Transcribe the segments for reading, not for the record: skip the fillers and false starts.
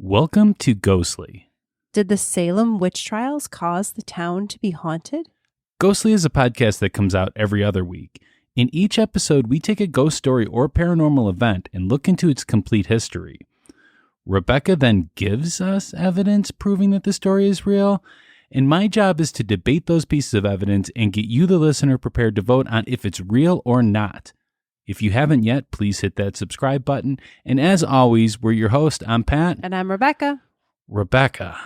Welcome to Ghostly. Did the Salem Witch Trials cause the town to be haunted? Ghostly is a podcast that comes out every other week. In each episode, we take a ghost story or paranormal event and look into its complete history. Rebecca then gives us evidence proving that the story is real, and my job is to debate those pieces of evidence and get you, the listener, prepared to vote on if it's real or not. If you haven't yet, please hit that subscribe button. And as always, we're your host. I'm Pat. And I'm Rebecca. Rebecca,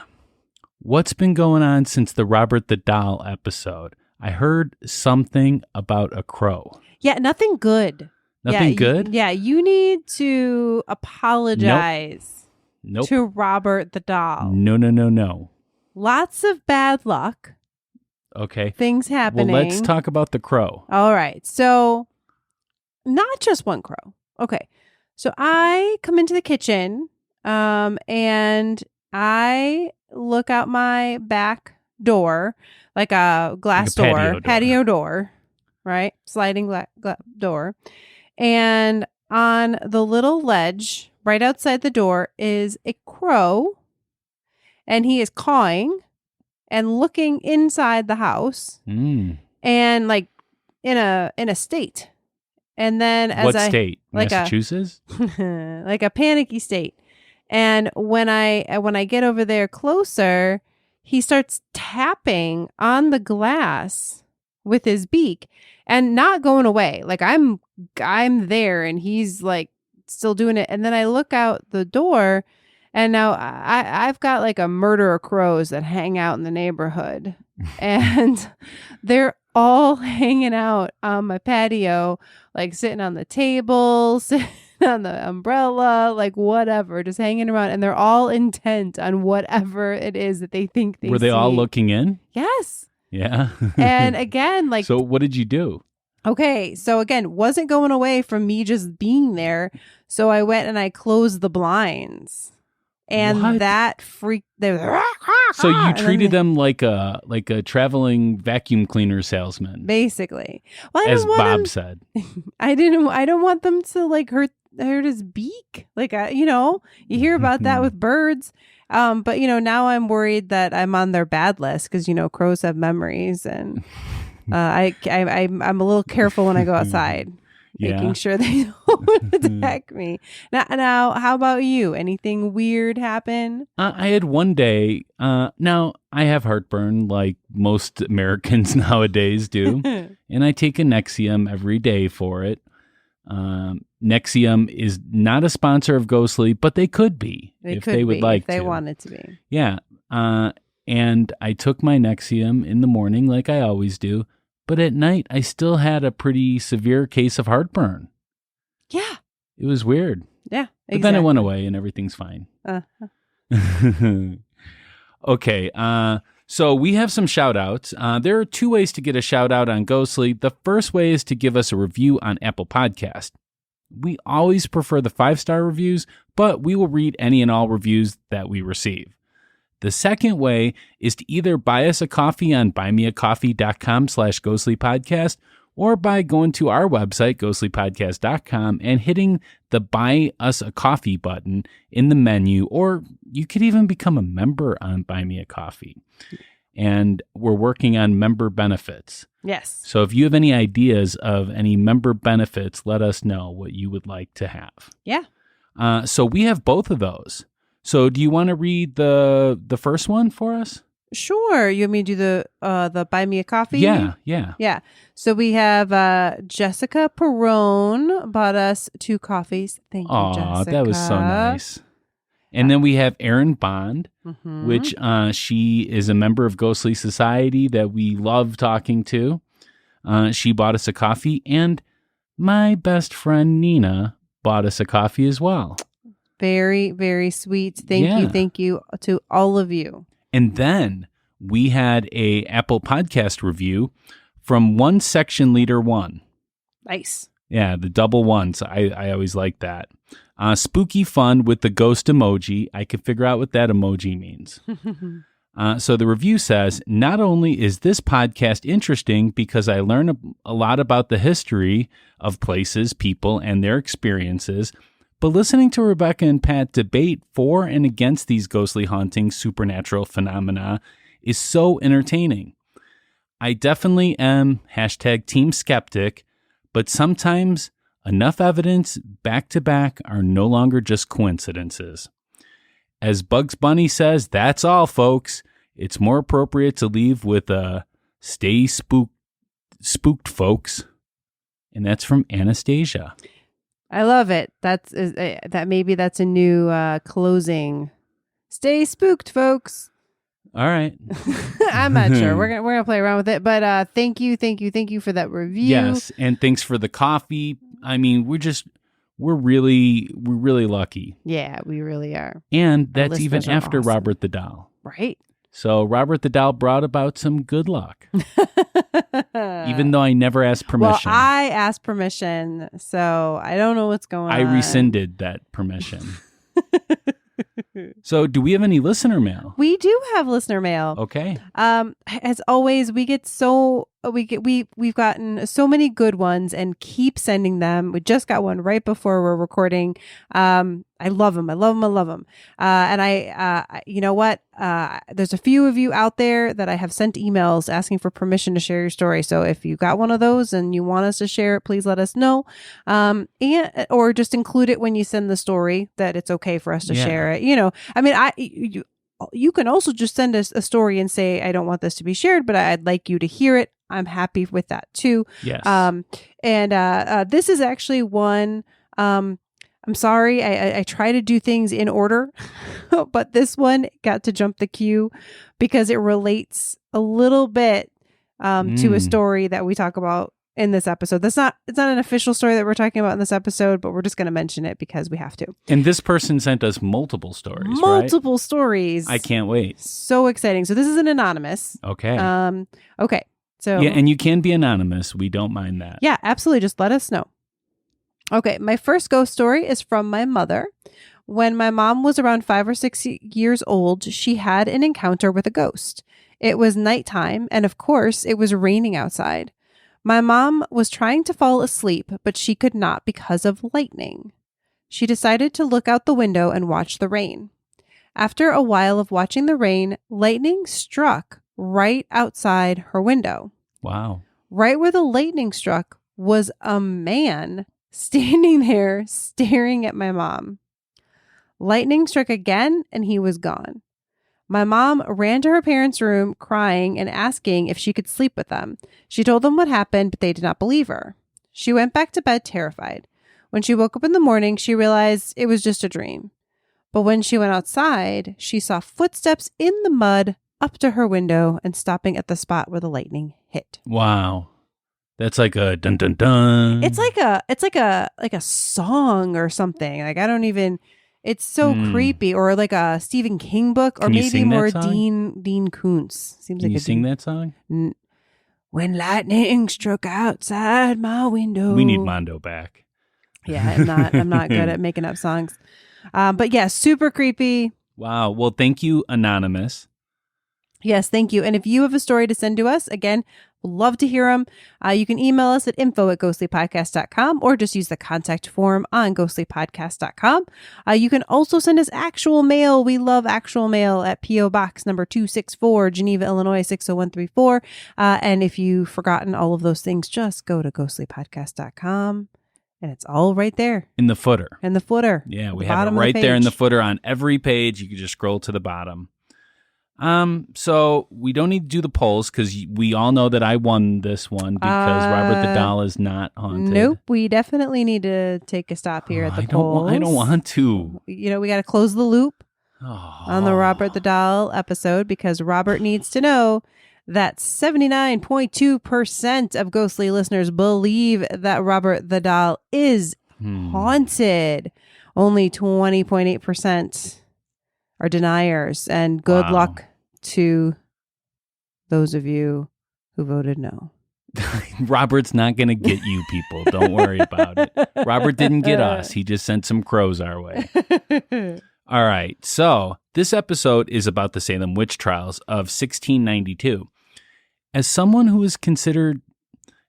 what's been going on since the Robert the Doll episode? I heard something about a crow. Yeah, nothing good. Nothing good? You need to apologize Nope. to Robert the Doll. No. Lots of bad luck. Okay. Things happening. Well, let's talk about the crow. All right. So, not just one crow. Okay. So, I come into the kitchen and I look out my back door, like a glass like patio door, right? Sliding door. And on the little ledge right outside the door is a crow, and he is cawing and looking inside the house and like in a state. And then What state? like Massachusetts? like a panicky state. And when I get over there closer, he starts tapping on the glass with his beak and not going away. Like I'm there and he's like still doing it. And then I look out the door and now I've got like a murder of crows that hang out in the neighborhood and they're all hanging out on my patio, like sitting on the table, sitting on the umbrella, like whatever, just hanging around. And they're all intent on whatever it is that they think they Were they see. all looking in? Yes. Yeah. And again, like, So what did you do? okay. So again, wasn't going away from me just being there. So I went and I closed the blinds. And What? that freaked them. So you treated them like a traveling vacuum cleaner salesman, basically. Well, as Bob said. I don't want them to like hurt his beak. Like, you hear about that with birds. But now I'm worried that I'm on their bad list because, crows have memories and I'm a little careful when I go outside. Making sure they don't attack me. Now, how about you? Anything weird happen? I had one day. Now, I have heartburn like most Americans nowadays do. And I take a Nexium every day for it. Nexium is not a sponsor of Ghostly, but they could be if they would like to. If they wanted to be. Yeah. And I took my Nexium in the morning like I always do. But at night, I still had a pretty severe case of heartburn. Yeah. It was weird. Yeah, exactly. But then it went away and everything's fine. Okay. So we have some shout outs. There are two ways to get a shout out on Ghostly. The first way is to give us a review on Apple Podcast. We always prefer the 5-star reviews, but we will read any and all reviews that we receive. The second way is to either buy us a coffee on buymeacoffee.com/ghostlypodcast or by going to our website, ghostlypodcast.com, and hitting the Buy Us a Coffee button in the menu, or you could even become a member on Buy Me a Coffee. And we're working on member benefits. Yes. So if you have any ideas of any member benefits, let us know what you would like to have. Yeah. So we have both of those. So do you want to read the first one for us? Sure. You want me to do the Buy Me a Coffee? Yeah. So we have Jessica Perrone bought us 2 coffees. Thank you, Jessica. That was so nice. And then we have Erin Bond, which she is a member of Ghostly Society that we love talking to. She bought us a coffee, and my best friend Nina bought us a coffee as well. Very, very sweet. Thank you to all of you. And then we had a Apple Podcast review from One Section Leader 1. Nice. Yeah, the double ones. I always like that. Spooky fun with the ghost emoji. I can figure out what that emoji means. So the review says, not only is this podcast interesting because I learn a lot about the history of places, people, and their experiences, But listening to Rebecca and Pat debate for and against these ghostly hauntings, supernatural phenomena is so entertaining. I definitely am #team skeptic, but sometimes enough evidence back to back are no longer just coincidences. As Bugs Bunny says, that's all, folks. It's more appropriate to leave with a stay spooked, folks. And that's from Anastasia. I love it. Maybe that's a new closing. Stay spooked, folks. All right. I'm not sure. We're gonna play around with it, but thank you for that review. Yes, and thanks for the coffee. I mean, we're really lucky. Yeah, we really are. And that's even after awesome. Robert the Doll. Right. So Robert the Doll brought about some good luck. Even though I never asked permission. Well, I asked permission, so I don't know what's going on. I rescinded that permission. So do we have any listener mail? We do have listener mail. Okay. As always, we've gotten so many good ones and keep sending them. We just got one right before we're recording. I love them. And you know what? There's a few of you out there that I have sent emails asking for permission to share your story. So if you got one of those and you want us to share it, please let us know. Or just include it when you send the story that it's okay for us to share it. You know, I mean, you can also just send us a story and say, I don't want this to be shared, but I'd like you to hear it. I'm happy with that too. Yes. This is actually one, I'm sorry. I try to do things in order, but this one got to jump the queue because it relates a little bit to a story that we talk about in this episode. It's not an official story that we're talking about in this episode, but we're just going to mention it because we have to. And this person sent us multiple stories, Multiple stories. I can't wait. So exciting. So this is an anonymous. Okay. Okay. So yeah, and you can be anonymous. We don't mind that. Yeah, absolutely. Just let us know. Okay, my first ghost story is from my mother. When my mom was around 5 or 6 years old, she had an encounter with a ghost. It was nighttime, and of course, it was raining outside. My mom was trying to fall asleep, but she could not because of lightning. She decided to look out the window and watch the rain. After a while of watching the rain, lightning struck right outside her window. Wow. Right where the lightning struck was a man standing there staring at my mom. Lightning struck again and he was gone. My mom ran to her parents' room crying and asking if she could sleep with them. She told them what happened, but they did not believe her. She went back to bed terrified. When she woke up in the morning, she realized it was just a dream. But when she went outside, she saw footsteps in the mud up to her window and stopping at the spot where the lightning hit. Wow. That's like a dun dun dun. It's like a song or something. Like I don't even. It's so creepy, or like a Stephen King book, or maybe more Dean Koontz. Seems Can like you sing that song? When lightning struck outside my window. We need Mondo back. Yeah, I'm not good at making up songs. But yeah, super creepy. Wow. Well, thank you, Anonymous. Yes, thank you. And if you have a story to send to us, again, we'd love to hear them. You can email us at info@ghostlypodcast.com or just use the contact form on ghostlypodcast.com. You can also send us actual mail. We love actual mail at P.O. Box number 264, Geneva, Illinois, 60134. And if you've forgotten all of those things, just go to ghostlypodcast.com. And it's all right there. In the footer. Yeah, we have it right there in the footer on every page. You can just scroll to the bottom. So we don't need to do the polls because we all know that I won this one because Robert the Doll is not haunted. Nope. We definitely need to take a stop here at the polls. I don't want to. You know, we got to close the loop on the Robert the Doll episode because Robert needs to know that 79.2% of ghostly listeners believe that Robert the Doll is haunted. Only 20.8% are deniers. And good luck to those of you who voted no. Robert's not going to get you people. Don't worry about it. Robert didn't get us. He just sent some crows our way. All right. So this episode is about the Salem Witch Trials of 1692. As someone who is considered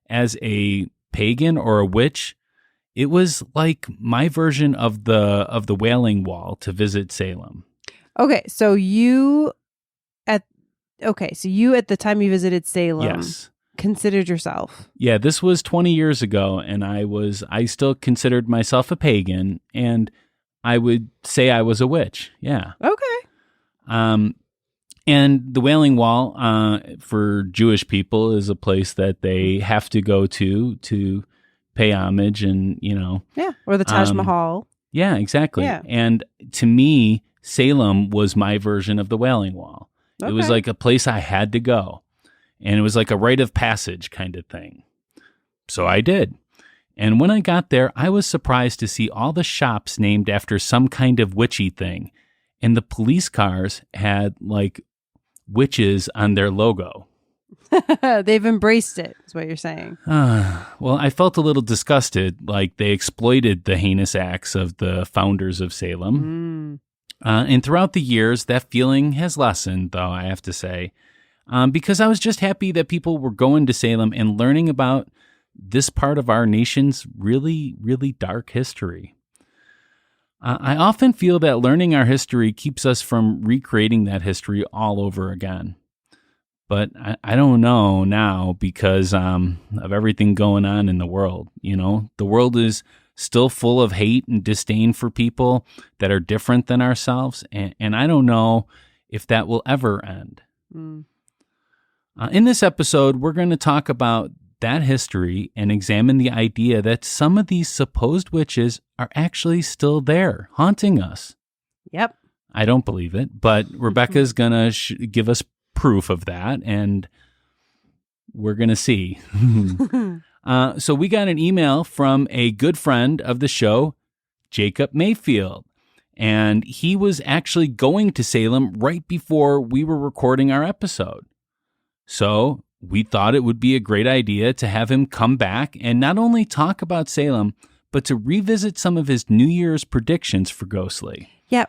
as a pagan or a witch, It was like my version of the Wailing Wall to visit Salem. Okay, so you at the time you visited Salem, Yes, considered yourself. yeah. This was 20 years ago, and I still considered myself a pagan, and I would say I was a witch. Yeah. Okay. And the Wailing Wall, for Jewish people, is a place that they have to go to pay homage, and Yeah, or the Taj Mahal. yeah, exactly. Yeah. And to me, Salem was my version of the Wailing Wall. It was Okay. like a place I had to go, and it was like a rite of passage kind of thing. So I did. And when I got there, I was surprised to see all the shops named after some kind of witchy thing. And the police cars had like witches on their logo. They've embraced it, is what you're saying. Well, I felt a little disgusted, like they exploited the heinous acts of the founders of Salem. And throughout the years, that feeling has lessened, though, I have to say, because I was just happy that people were going to Salem and learning about this part of our nation's really, really dark history. I often feel that learning our history keeps us from recreating that history all over again. But I don't know now because of everything going on in the world. The world is still full of hate and disdain for people that are different than ourselves. And I don't know if that will ever end. In this episode, we're going to talk about that history and examine the idea that some of these supposed witches are actually still there, haunting us. Yep. I don't believe it, but Rebecca's going to give us proof of that, and we're going to see. So we got an email from a good friend of the show, Jacob Mayfield, and he was actually going to Salem right before we were recording our episode. So we thought it would be a great idea to have him come back and not only talk about Salem, but to revisit some of his New Year's predictions for Ghostly. Yeah.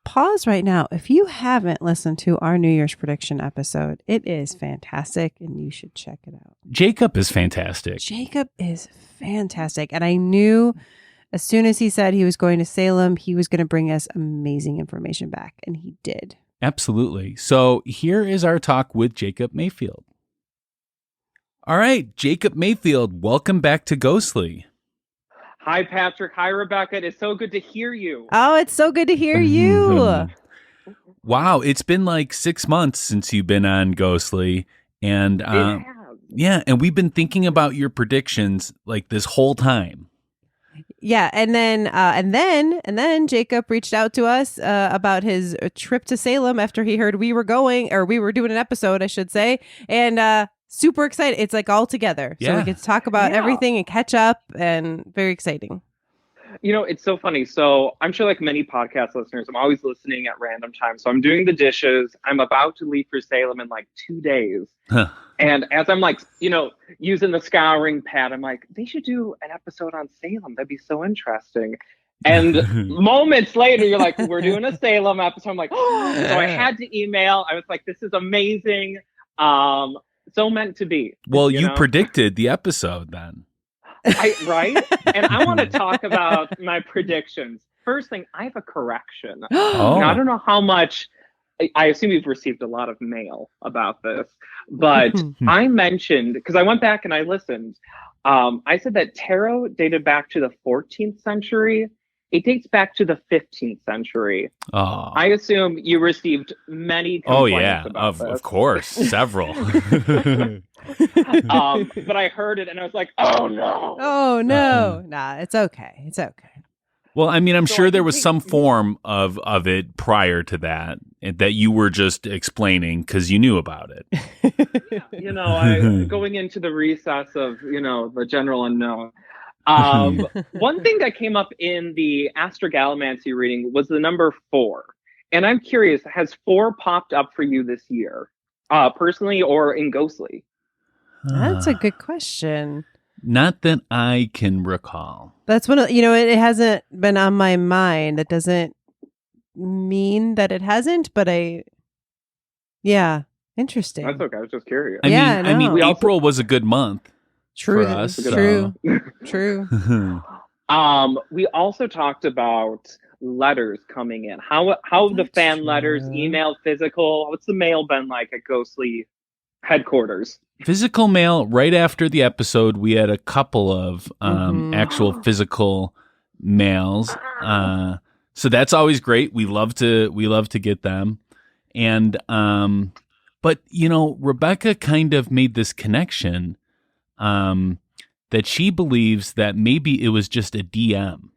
Pause right now. If you haven't listened to our New Year's prediction episode, it is fantastic and you should check it out. Jacob is fantastic. Jacob is fantastic. And I knew as soon as he said he was going to Salem, he was going to bring us amazing information back. And he did. Absolutely. So here is our talk with Jacob Mayfield. All right, Jacob Mayfield, welcome back to Ghostly. Hi, Patrick. Hi, Rebecca. It is so good to hear you. Oh, it's so good to hear you. Wow, it's been like 6 months since you've been on Ghostly. And yeah, and we've been thinking about your predictions like this whole time. Yeah, and then Jacob reached out to us about his trip to Salem after he heard we were doing an episode, I should say, and super excited. It's like all together, so we get to talk about everything and catch up, and very exciting. It's so funny. So I'm sure, like many podcast listeners, I'm always listening at random times. So I'm doing the dishes. I'm about to leave for Salem in like 2 days. Huh. And as I'm like, using the scouring pad, I'm like, they should do an episode on Salem. That'd be so interesting. And moments later, you're like, we're doing a Salem episode. I'm like, oh. So I had to email. I was like, this is amazing. So meant to be. Well, you predicted the episode then. Right? And I want to talk about my predictions. First thing, I have a correction. Oh. Now, I don't know how much, I assume you've received a lot of mail about this, but I mentioned, because I went back and I listened, I said that tarot dated back to the 14th century. It dates back to the 15th century. Oh. I assume you received many complaints about this. Of course, several. But I heard it and I was like, oh no. Oh no. Nah, it's okay. It's okay. Well, I mean, I'm sure there was some form of it prior to that you were just explaining because you knew about it. Going into the recess of, the general unknown. One thing that came up in the Astrogallimancy reading was the number 4. And I'm curious, has 4 popped up for you this year, personally or in Ghostly? That's a good question. Not that I can recall. That's one of, it hasn't been on my mind. That doesn't mean that it hasn't, but interesting. That's okay. I was just curious. I mean, April was a good month. True. For us, True. True. We also talked about letters coming in. How the That's fan letters, true. email, physical. What's the mail been like at Ghostly headquarters? Physical mail. Right after the episode, we had a couple of actual physical mails. So that's always great. We love to get them. And but Rebecca kind of made this connection that she believes that maybe it was just a DM.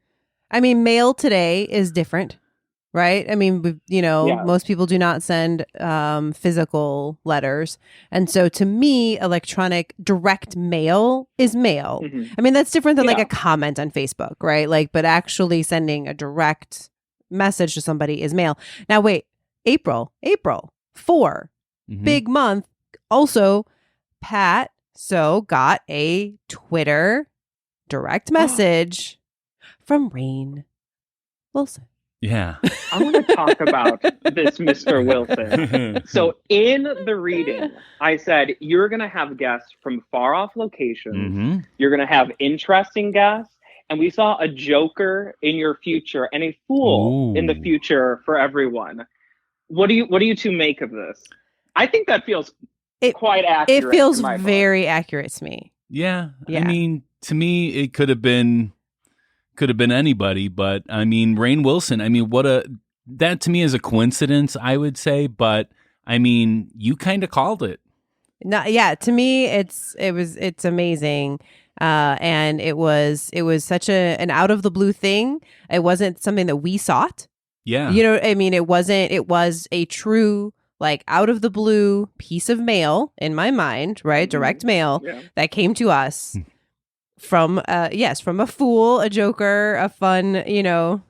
I mean, mail today is different, right? I mean, most people do not send physical letters. And so to me, electronic direct mail is mail. Mm-hmm. I mean, that's different than like a comment on Facebook, right? Like, but actually sending a direct message to somebody is mail. Now, wait, April 4, big month. Also, Pat got a Twitter direct message from Rainn Wilson. Yeah. I want to talk about this Mr. Wilson. So in the reading, I said, you're going to have guests from far off locations. Mm-hmm. You're going to have interesting guests. And we saw a Joker in your future and a fool in the future for everyone. What do you two make of this? I think that feels quite accurate. It feels very accurate to me. Yeah. I mean, to me, it could have been anybody, but I mean, Rainn Wilson, I mean, that to me is a coincidence, I would say, but I mean, you kind of called it. No, yeah, to me, it's amazing. And it was such an out of the blue thing. It wasn't something that we sought. Yeah. I mean, it was a true, like, out of the blue piece of mail in my mind, right? Direct mail that came to us. From from a fool, a joker, a fun,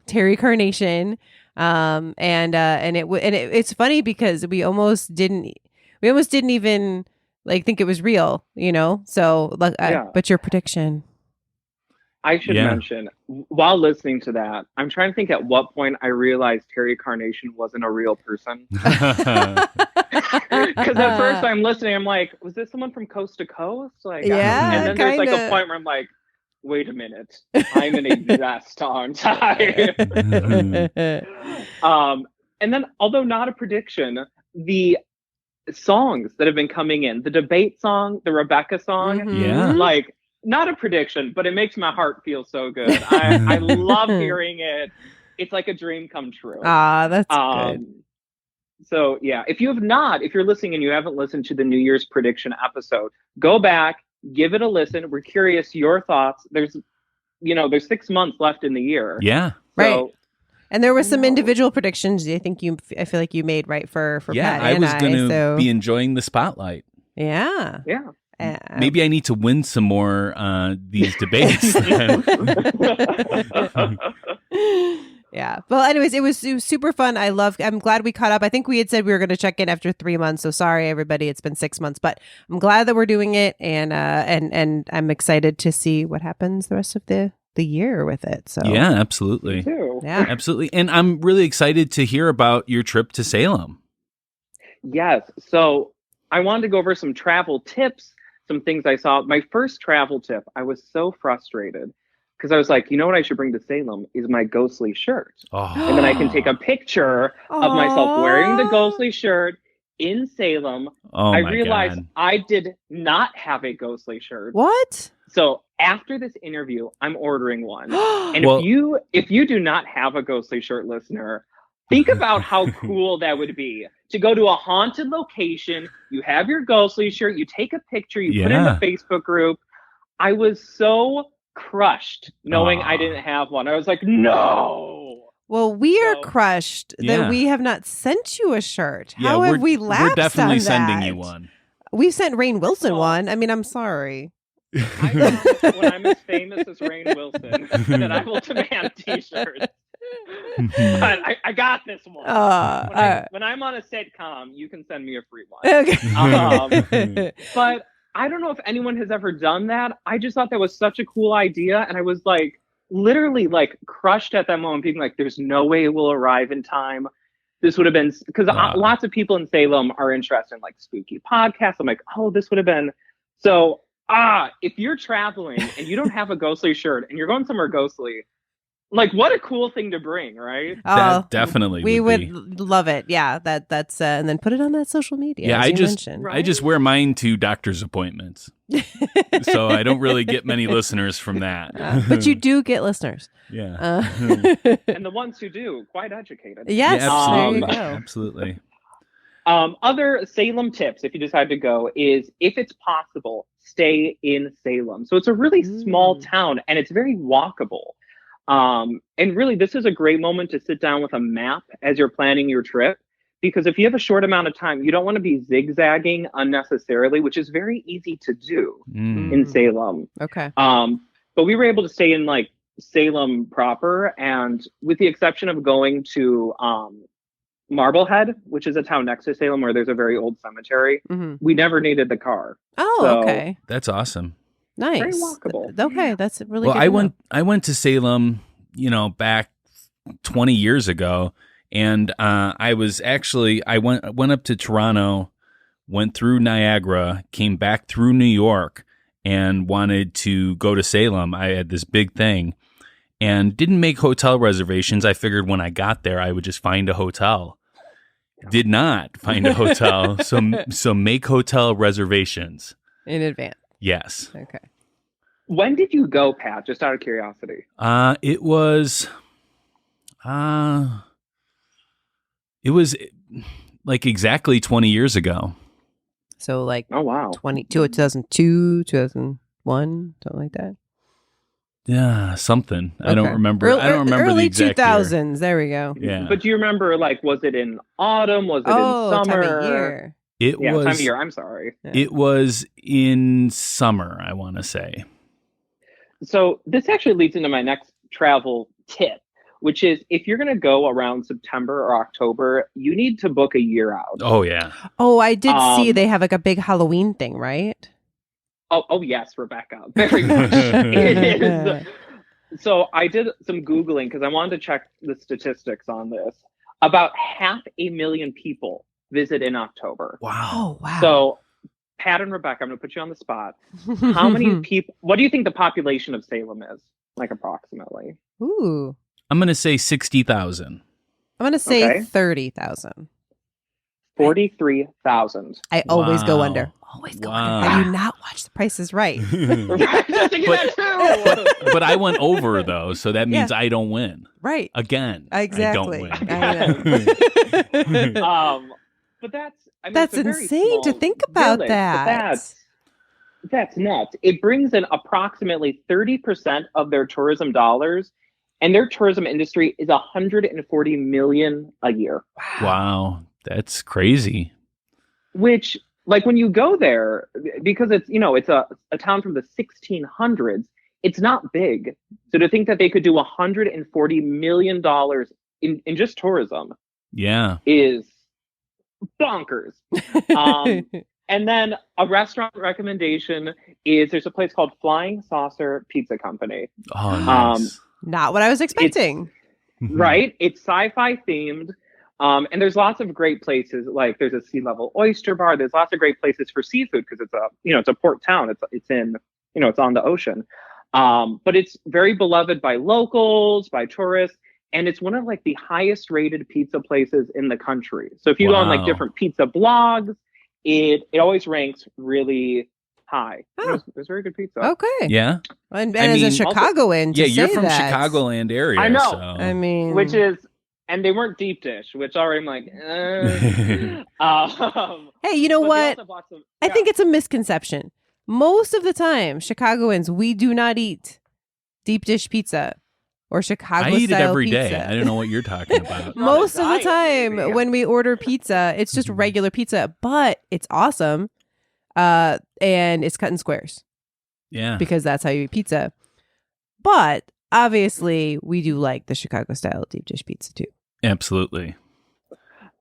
Terry Carnation, and it's funny because we almost didn't even like think it was real, So, but your prediction. I should mention, while listening to that, I'm trying to think at what point I realized Terry Carnation wasn't a real person. Because at first I'm listening, I'm like, was this someone from Coast to Coast? Like, and then there's like a point where I'm like, wait a minute, I'm in a vest on time. And then, although not a prediction, the songs that have been coming in, the debate song, the Rebecca song, like, not a prediction, but it makes my heart feel so good. I love hearing it. It's like a dream come true. That's good. So yeah, if you're listening and you haven't listened to the New Year's prediction episode, go back, give it a listen. We're curious your thoughts. There's 6 months left in the year. Yeah. So, right. And there were some individual predictions I feel like you made, right, for Pat I was going to be enjoying the spotlight. Yeah. Yeah. Maybe I need to win some more these debates. Yeah. Well, anyways, it was super fun. I'm glad we caught up. I think we had said we were going to check in after 3 months. So sorry, everybody. It's been 6 months, but I'm glad that we're doing it. And I'm excited to see what happens the rest of the year with it. So yeah, absolutely. Yeah, absolutely. And I'm really excited to hear about your trip to Salem. Yes. So I wanted to go over some travel tips, some things I saw. My first travel tip, I was so frustrated because I was like, you know what I should bring to Salem is my ghostly shirt. Oh. And then I can take a picture of myself wearing the ghostly shirt in Salem. Oh, I realized I did not have a ghostly shirt. What? So after this interview, I'm ordering one. And if you do not have a ghostly shirt, listener, think about how cool that would be to go to a haunted location. You have your ghostly shirt, you take a picture, you put it in the Facebook group. I was so crushed knowing I didn't have one. I was like, no. Well, we are crushed that we have not sent you a shirt. How have we lapsed? We're definitely on sending that? you one. We sent Rainn Wilson one. I mean, I'm sorry. I promise when I'm as famous as Rainn Wilson that I will demand t-shirts. But I got this one. When I'm on a sitcom, you can send me a free one. Okay. But I don't know if anyone has ever done that. I just thought that was such a cool idea. And I was like, literally like crushed at that moment, being like, there's no way it will arrive in time. This would have been, because lots of people in Salem are interested in like spooky podcasts. I'm like, oh, this would have been. So if you're traveling and you don't have a ghostly shirt and you're going somewhere ghostly, like, what a cool thing to bring, right? That definitely we would would love it. Yeah, that's and then put it on that social media. Yeah, as I you just mentioned. I just wear mine to doctor's appointments, so I don't really get many listeners from that. But you do get listeners. Yeah, And the ones who do, quite educated. Yes, yeah, there you absolutely, go. absolutely. Other Salem tips, if you decide to go, is if it's possible, stay in Salem. So it's a really small town and it's very walkable. And really, this is a great moment to sit down with a map as you're planning your trip, because if you have a short amount of time, you don't want to be zigzagging unnecessarily, which is very easy to do in Salem. Okay. But we were able to stay in like Salem proper, and with the exception of going to Marblehead, which is a town next to Salem where there's a very old cemetery, we never needed the car. Oh, So, okay. That's awesome. Nice. Very walkable. Okay, that's really Well, good. I went to Salem, back 20 years ago, and I went up to Toronto, went through Niagara, came back through New York, and wanted to go to Salem. I had this big thing, and didn't make hotel reservations. I figured when I got there, I would just find a hotel. Did not find a hotel, so make hotel reservations in advance. Yes. Okay. When did you go, Pat? Just out of curiosity. It was like exactly 20 years ago. So like, oh wow, 2002, 2001, something like that. Yeah, something. Okay. I don't remember. I don't remember early the exact 2000s. year. There we go. Yeah. But do you remember, like, was it in autumn? Was it in summer? Time of year. Time of year. I'm sorry. Yeah. It was in summer, I want to say. So this actually leads into my next travel tip, which is if you're going to go around September or October, you need to book a year out. Oh, yeah. Oh, I did see they have like a big Halloween thing, right? Oh yes, Rebecca. Very much. It is. So I did some Googling because I wanted to check the statistics on this. About 500,000 people visit in October. Wow. Oh, wow. So Pat and Rebecca, I'm going to put you on the spot. How many people, what do you think the population of Salem is? Like approximately? Ooh. I'm going to say 60,000. I'm going to say 30,000. 43,000. I always go under. Always go under. Have you not watched The Price is Right? But I went over, though, so that means I don't win. Right. Again. Exactly. I don't win. But that's insane to think about that. That's nuts. It brings in approximately 30% of their tourism dollars, and their tourism industry is $140 million a year. Wow. That's crazy. Which, like, when you go there, because it's, it's a town from the 1600s, it's not big. So to think that they could do $140 million in just tourism, is bonkers. And then a restaurant recommendation is there's a place called Flying Saucer Pizza Company. Oh, nice. Not what I was expecting. Right? It's sci-fi themed. And there's lots of great places. Like there's a sea level oyster bar. There's lots of great places for seafood because it's a port town. It's in, it's on the ocean. But it's very beloved by locals, by tourists. And it's one of like the highest rated pizza places in the country. So if you go on like different pizza blogs, it always ranks really high. Oh. It was very good pizza. Okay. Yeah. And as a Chicagoan, you're from Chicagoland area. I know. So. I mean, which is, and they weren't deep dish, which already I'm like, hey, you know what? I think it's a misconception. Most of the time, Chicagoans, we do not eat deep dish pizza or Chicago style pizza. I eat it every day. I don't know what you're talking about. Most of the time when we order pizza, it's just regular pizza, but it's awesome. And it's cut in squares. Yeah. Because that's how you eat pizza. But obviously, we do like the Chicago style deep dish pizza too. Absolutely.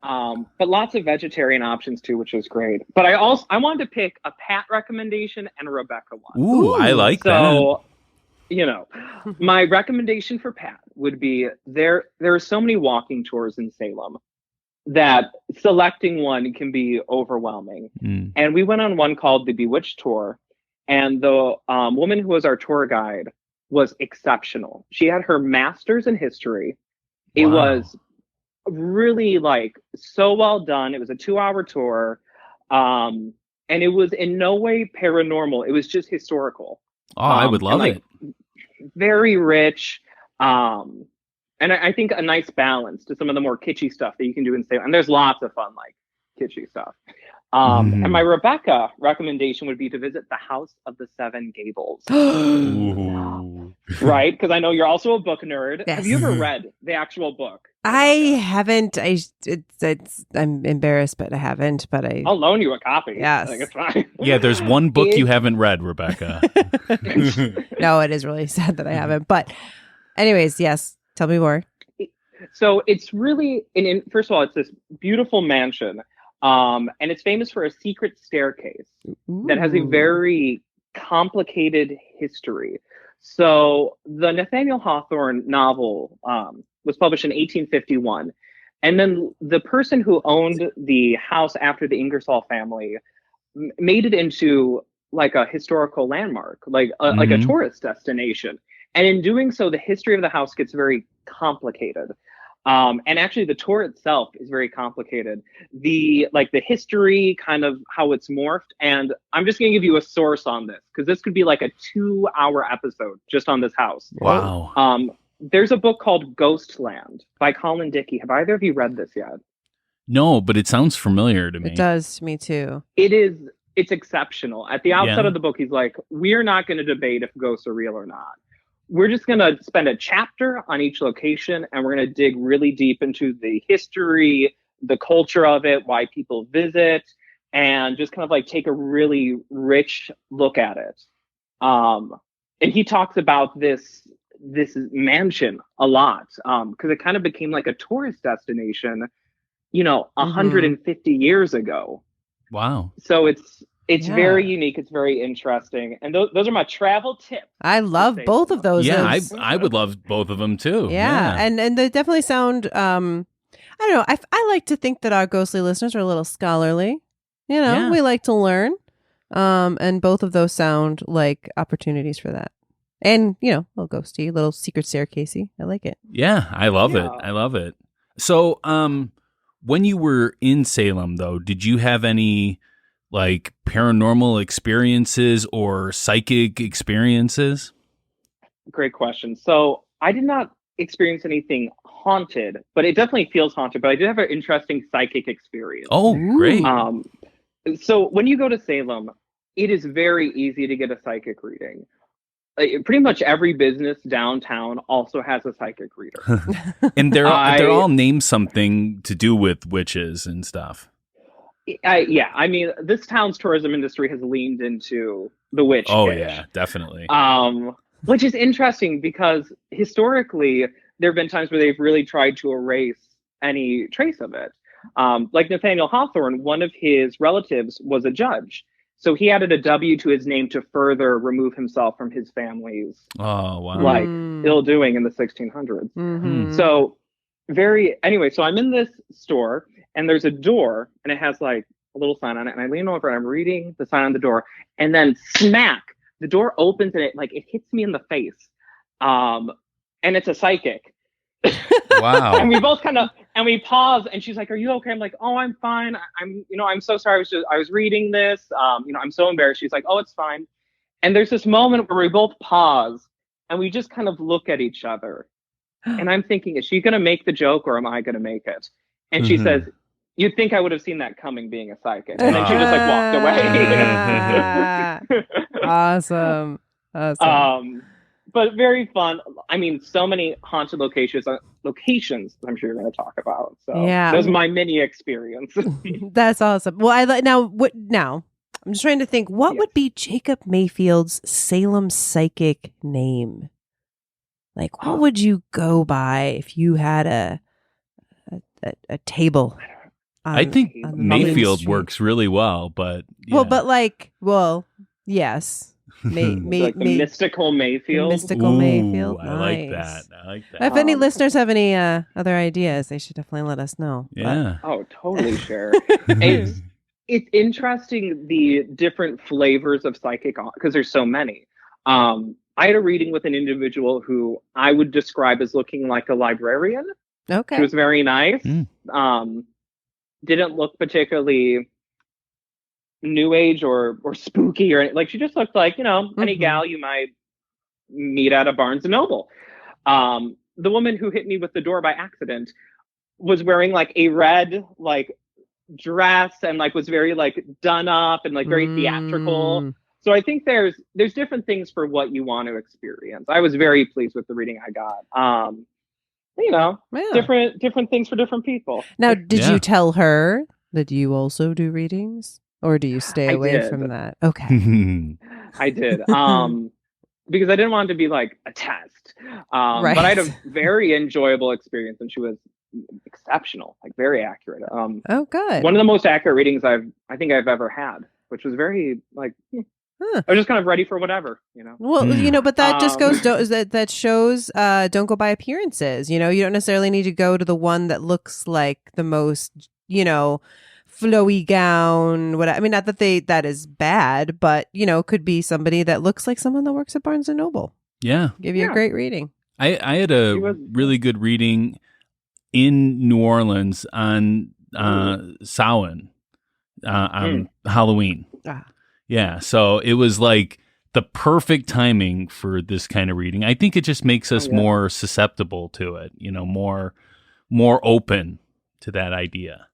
But lots of vegetarian options too, which was great. But I wanted to pick a Pat recommendation and a Rebecca one. Ooh, I like that. So, my recommendation for Pat would be there are so many walking tours in Salem that selecting one can be overwhelming. And we went on one called the Bewitched Tour. And the woman who was our tour guide was exceptional. She had her master's in history. It was really like so well done. It was a 2-hour tour. And it was in no way paranormal. It was just historical. Oh, I would love it. Very rich. And I think a nice balance to some of the more kitschy stuff that you can do in Salem. And there's lots of fun, like kitschy stuff. And my Rebecca recommendation would be to visit the House of the Seven Gables. Right? Because I know you're also a book nerd. Yes. Have you ever read the actual book? I haven't. I'm embarrassed, but I haven't. But I'll loan you a copy. Yes. Like, it's fine. Yeah, there's one book you haven't read, Rebecca. No, it is really sad that I haven't. But anyways, yes. Tell me more. So it's really, first of all, it's this beautiful mansion. And it's famous for a secret staircase that has a very complicated history. So the Nathaniel Hawthorn novel was published in 1851. And then the person who owned the house after the Ingersoll family made it into like a historical landmark, like a tourist destination. And in doing so, the history of the house gets very complicated. And actually the tour itself is very complicated. The history, kind of how it's morphed. And I'm just going to give you a source on this, because this could be like a 2-hour episode just on this house. Wow. There's a book called Ghostland by Colin Dickey. Have either of you read this yet? No, but it sounds familiar to me. It does to me too. It's exceptional. At the outset of the book, he's like, we're not going to debate if ghosts are real or not. We're just going to spend a chapter on each location, and we're going to dig really deep into the history, the culture of it, why people visit, and just kind of like take a really rich look at it. And he talks about this mansion a lot, because it kind of became like a tourist destination, 150 years ago. Wow. So it's very unique. It's very interesting. And those are my travel tips. I love both of those. Yeah, I would love both of them too. Yeah. And they definitely sound, I don't know. I like to think that our ghostly listeners are a little scholarly. We like to learn. And both of those sound like opportunities for that. And, a little ghosty, a little secret staircasey. I like it. Yeah, I love it. I love it. So, when you were in Salem, though, did you have any like paranormal experiences or psychic experiences? Great question. So I did not experience anything haunted, but it definitely feels haunted. But I did have an interesting psychic experience. Oh, great. So when you go to Salem, it is very easy to get a psychic reading. Pretty much every business downtown also has a psychic reader. And they're all named something to do with witches and stuff. Yeah, I mean, this town's tourism industry has leaned into the witch. Oh, pitch. yeah, definitely. Which is interesting because historically, there have been times where they've really tried to erase any trace of it. Like Nathaniel Hawthorn, one of his relatives was a judge. So he added a W to his name to further remove himself from his family's ill doing in the 1600s. Mm-hmm. So so I'm in this store and there's a door and it has like a little sign on it. And I lean over and I'm reading the sign on the door, and then smack, the door opens and it hits me in the face. And it's a psychic. Wow. And we both we pause and she's like, "Are you okay?" I'm like, "Oh, I'm fine. I'm so sorry. I was reading this. I'm so embarrassed." She's like, "Oh, it's fine." And there's this moment where we both pause and we just kind of look at each other. And I'm thinking, is she going to make the joke or am I going to make it? And she says, "You'd think I would have seen that coming, being a psychic." And then she just like walked away. Awesome. But very fun. I mean, so many haunted locations I'm sure you're going to talk about. So that was my mini experience. That's awesome. Well, now I'm just trying to think, what would be Jacob Mayfield's Salem psychic name? Like, what would you go by if you had a table? I think Mayfield works really well, but yes. Like the mystical Mayfield. Mayfield. I like that. If any listeners have any other ideas, they should definitely let us know. Yeah. Oh, totally sure. it's interesting the different flavors of psychic because there's so many. I had a reading with an individual who I would describe as looking like a librarian. Okay. She was very nice. Didn't look particularly new age or spooky or like she just looked like, you know, any gal you might meet at a Barnes and Noble. The woman who hit me with the door by accident was wearing like a red like dress and like was very like done up and like very theatrical. So I think there's different things for what you want to experience. I was very pleased with the reading I got. You know, different things for different people. Now, did you tell her that you also do readings, or do you stay away from that? Okay. I did. Because I didn't want it to be like a test. Right. But I had a very enjoyable experience, and she was exceptional, like very accurate. Oh, good. One of the most accurate readings I think I've ever had, which was very like. I was just kind of ready for whatever, you know. Well, you know, but that just goes that shows don't go by appearances. You know, you don't necessarily need to go to the one that looks like the most, you know, flowy gown. What I mean, not that that is bad, but you know, could be somebody that looks like someone that works at Barnes and Noble. Yeah, give you a great reading. I had a really good reading in New Orleans on Samhain on Halloween. Yeah, so it was like the perfect timing for this kind of reading. I think it just makes us more susceptible to it, you know, more open to that idea.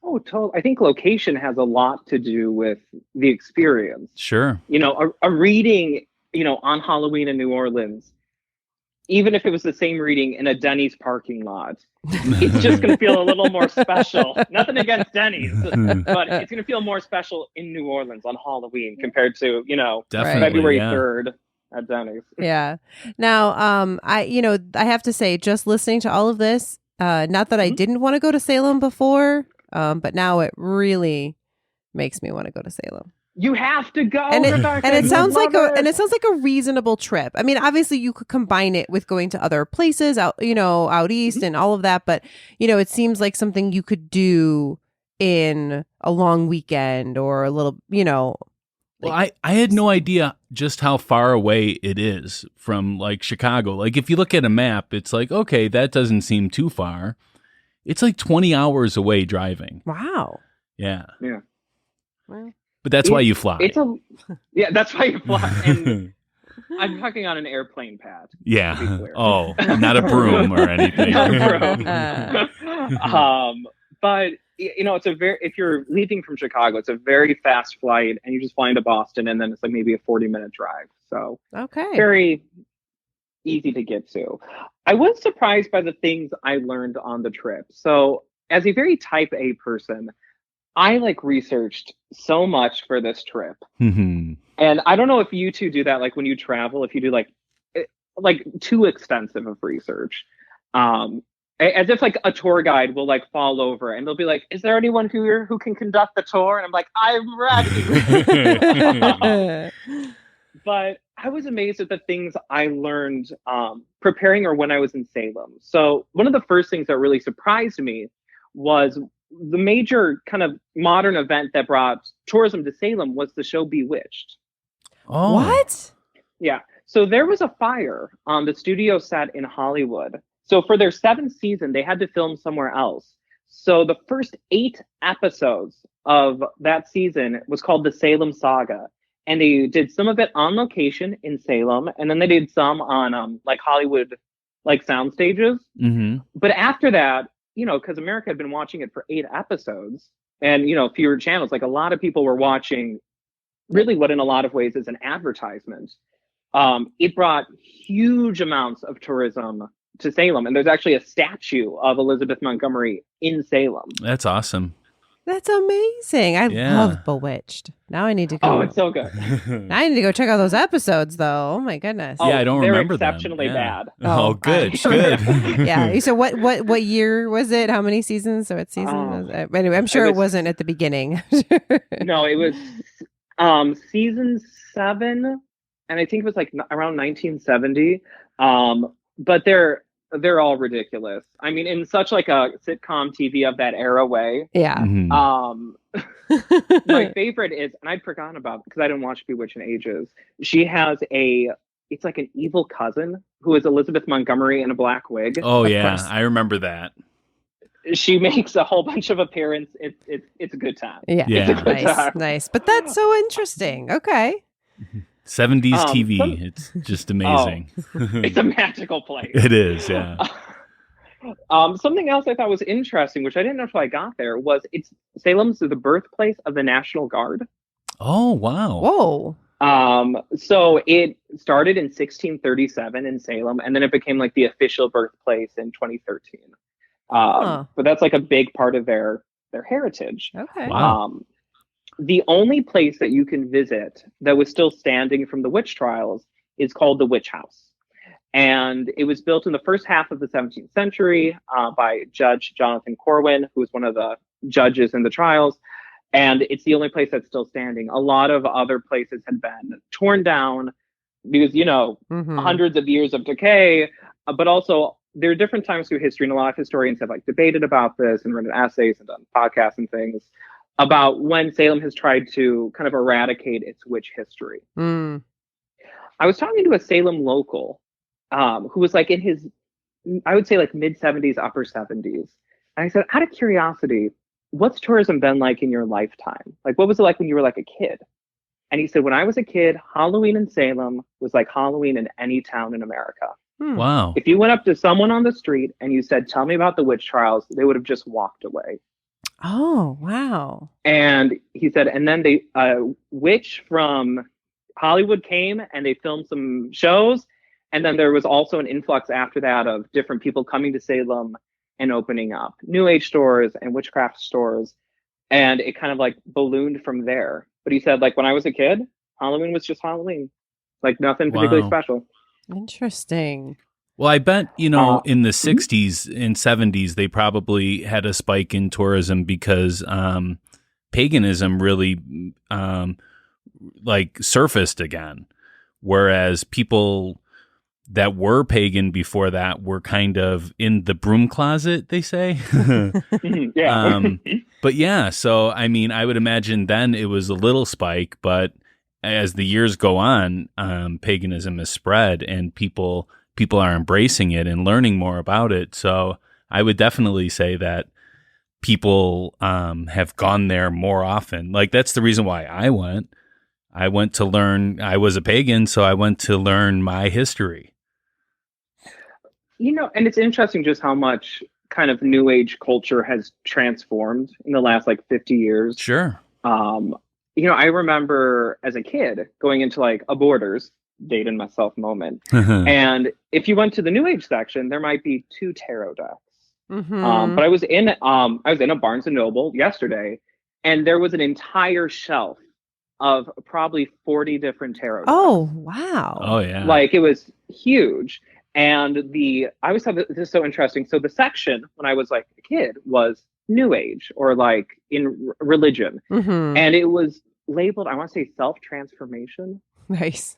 Oh, totally. I think location has a lot to do with the experience. Sure. You know, a reading, you know, on Halloween in New Orleans, even if it was the same reading in a Denny's parking lot, it's just going to feel a little more special. Nothing against Denny's, but it's going to feel more special in New Orleans on Halloween compared to, you know, February 3rd at Denny's. Yeah. Now, I have to say, just listening to all of this, not that I didn't want to go to Salem before, but now it really makes me want to go to Salem. You have to go, and Rebecca. It sounds like a reasonable trip. I mean, obviously, you could combine it with going to other places out east and all of that. But you know, it seems like something you could do in a long weekend or a little, you know. Well, I had no idea just how far away it is from like Chicago. Like if you look at a map, it's like, okay, that doesn't seem too far. It's like 20 hours away driving. Wow. Yeah. Yeah. Well. But that's why you fly. That's why you fly. And I'm talking on an airplane pad. Yeah. Oh, not a broom or anything. Not a broom. But you know, if you're leaving from Chicago, it's a very fast flight, and you just fly into Boston, and then it's like maybe a 40-minute drive. So very easy to get to. I was surprised by the things I learned on the trip. So as a very type A person, I like researched so much for this trip. And I don't know if you two do that, like when you travel, if you do like too extensive of research, as if like a tour guide will like fall over and they'll be like, is there anyone here who can conduct the tour? And I'm like, I'm ready. But I was amazed at the things I learned preparing or when I was in Salem. So one of the first things that really surprised me was the major kind of modern event that brought tourism to Salem was the show Bewitched. Oh. What? Yeah. So there was a fire on the studio set in Hollywood. So for their 7th season, they had to film somewhere else. So the first 8 episodes of that season was called the Salem Saga. And they did some of it on location in Salem. And then they did some on like Hollywood, like sound stages. But after that, you know, because America had been watching it for 8 episodes and, you know, fewer channels, like a lot of people were watching really what in a lot of ways is an advertisement. It brought huge amounts of tourism to Salem. And there's actually a statue of Elizabeth Montgomery in Salem. That's awesome. That's amazing. I love Bewitched. Now I need to go. Oh, it's so good. Now I need to go check out those episodes, though. Oh my goodness. Yeah, I don't remember them. They're exceptionally bad. Oh, good. Good. Yeah. So what year was it? How many seasons? So what season was it? Anyway, I'm sure it wasn't at the beginning. No, it was season 7, and I think it was like around 1970. But they're all ridiculous. I mean, in such like a sitcom TV of that era way. Yeah. Mhm. My favorite is, and I'd forgotten about because I didn't watch Bewitched in ages. She has it's like an evil cousin who is Elizabeth Montgomery in a black wig. Oh Of yeah, course. I remember that. She makes a whole bunch of appearances. It's a good time. Yeah. Yeah. It's a good Nice. time. Nice. But that's so interesting. Okay. 70s Um, TV. some- It's just amazing. It's a magical place. It is, yeah. Something else I thought was interesting, which I didn't know until I got there, was Salem's the birthplace of the National Guard. Oh, wow. Whoa. So it started in 1637 in Salem, and then it became like the official birthplace in 2013. Huh. But that's like a big part of their heritage. Okay. Wow. The only place that you can visit that was still standing from the witch trials is called the Witch House. And it was built in the first half of the 17th century by Judge Jonathan Corwin, who was one of the judges in the trials. And it's the only place that's still standing. A lot of other places had been torn down because, Mhm. hundreds of years of decay. But also, there are different times through history, and a lot of historians have like debated about this and written essays and done podcasts and things about when Salem has tried to kind of eradicate its witch history. Mm. I was talking to a Salem local who was like in his, I would say like mid 70s, upper 70s. And I said, out of curiosity, what's tourism been like in your lifetime? Like, what was it like when you were like a kid? And he said, when I was a kid, Halloween in Salem was like Halloween in any town in America. Hmm. Wow. If you went up to someone on the street and you said, tell me about the witch trials, they would have just walked away. Oh, wow. And he said, and then witch from Hollywood came and they filmed some shows. And then there was also an influx after that of different people coming to Salem and opening up New Age stores and witchcraft stores. And it kind of like ballooned from there. But he said, like, when I was a kid, Halloween was just Halloween. Like nothing particularly Wow. special. Interesting. Well, I bet, in the 60s and 70s, they probably had a spike in tourism because paganism really surfaced again. Whereas people that were pagan before that were kind of in the broom closet, they say. Yeah. But yeah, so I mean, I would imagine then it was a little spike, but as the years go on, paganism has spread and people are embracing it and learning more about it. So I would definitely say that people have gone there more often. Like that's the reason why I went. I went to learn. I was a pagan, so I went to learn my history. And it's interesting just how much kind of New Age culture has transformed in the last like 50 years. Sure. I remember as a kid going into like a Borders, dating myself moment. And if you went to the New Age section, there might be 2 tarot decks. Mm-hmm. But I was in a Barnes and Noble yesterday, and there was an entire shelf of probably 40 different tarot decks. Oh, wow. Oh yeah. Like it was huge. And I always thought this is so interesting. So the section when I was like a kid was New Age or like in religion. Mm-hmm. And it was labeled, I want to say self-transformation. Nice.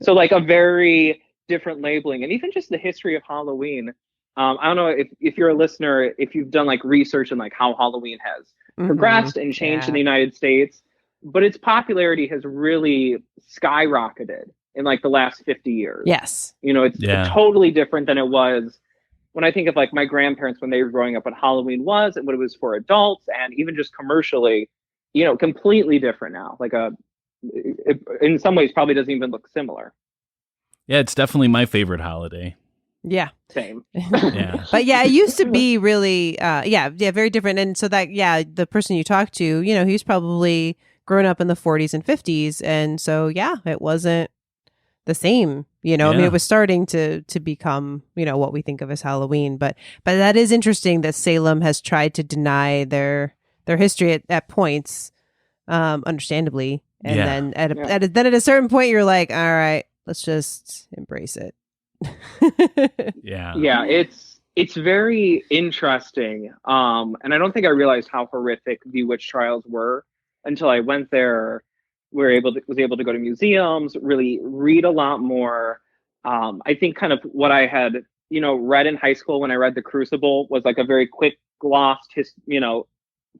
So like a very different labeling. And even just the history of Halloween. I don't know if you're a listener, if you've done like research on like how Halloween has progressed and changed in the United States, but its popularity has really skyrocketed in like the last 50 years. Yes. It's totally different than it was when I think of like my grandparents when they were growing up, what Halloween was and what it was for adults, and even just commercially, completely different now. Like in some ways probably doesn't even look similar. Yeah, it's definitely my favorite holiday. Yeah. Same. Yeah. But yeah, it used to be really, very different. And so that, the person you talked to, he's probably grown up in the 40s and 50s. And so, it wasn't the same, I mean, it was starting to become, what we think of as Halloween. But that is interesting that Salem has tried to deny their history at points, understandably. And then at a certain point, you're like, all right, let's just embrace it. Yeah, it's very interesting. And I don't think I realized how horrific the witch trials were until I went there. Was able to go to museums, really read a lot more. I think kind of what I had, read in high school when I read The Crucible was like a very quick glossed,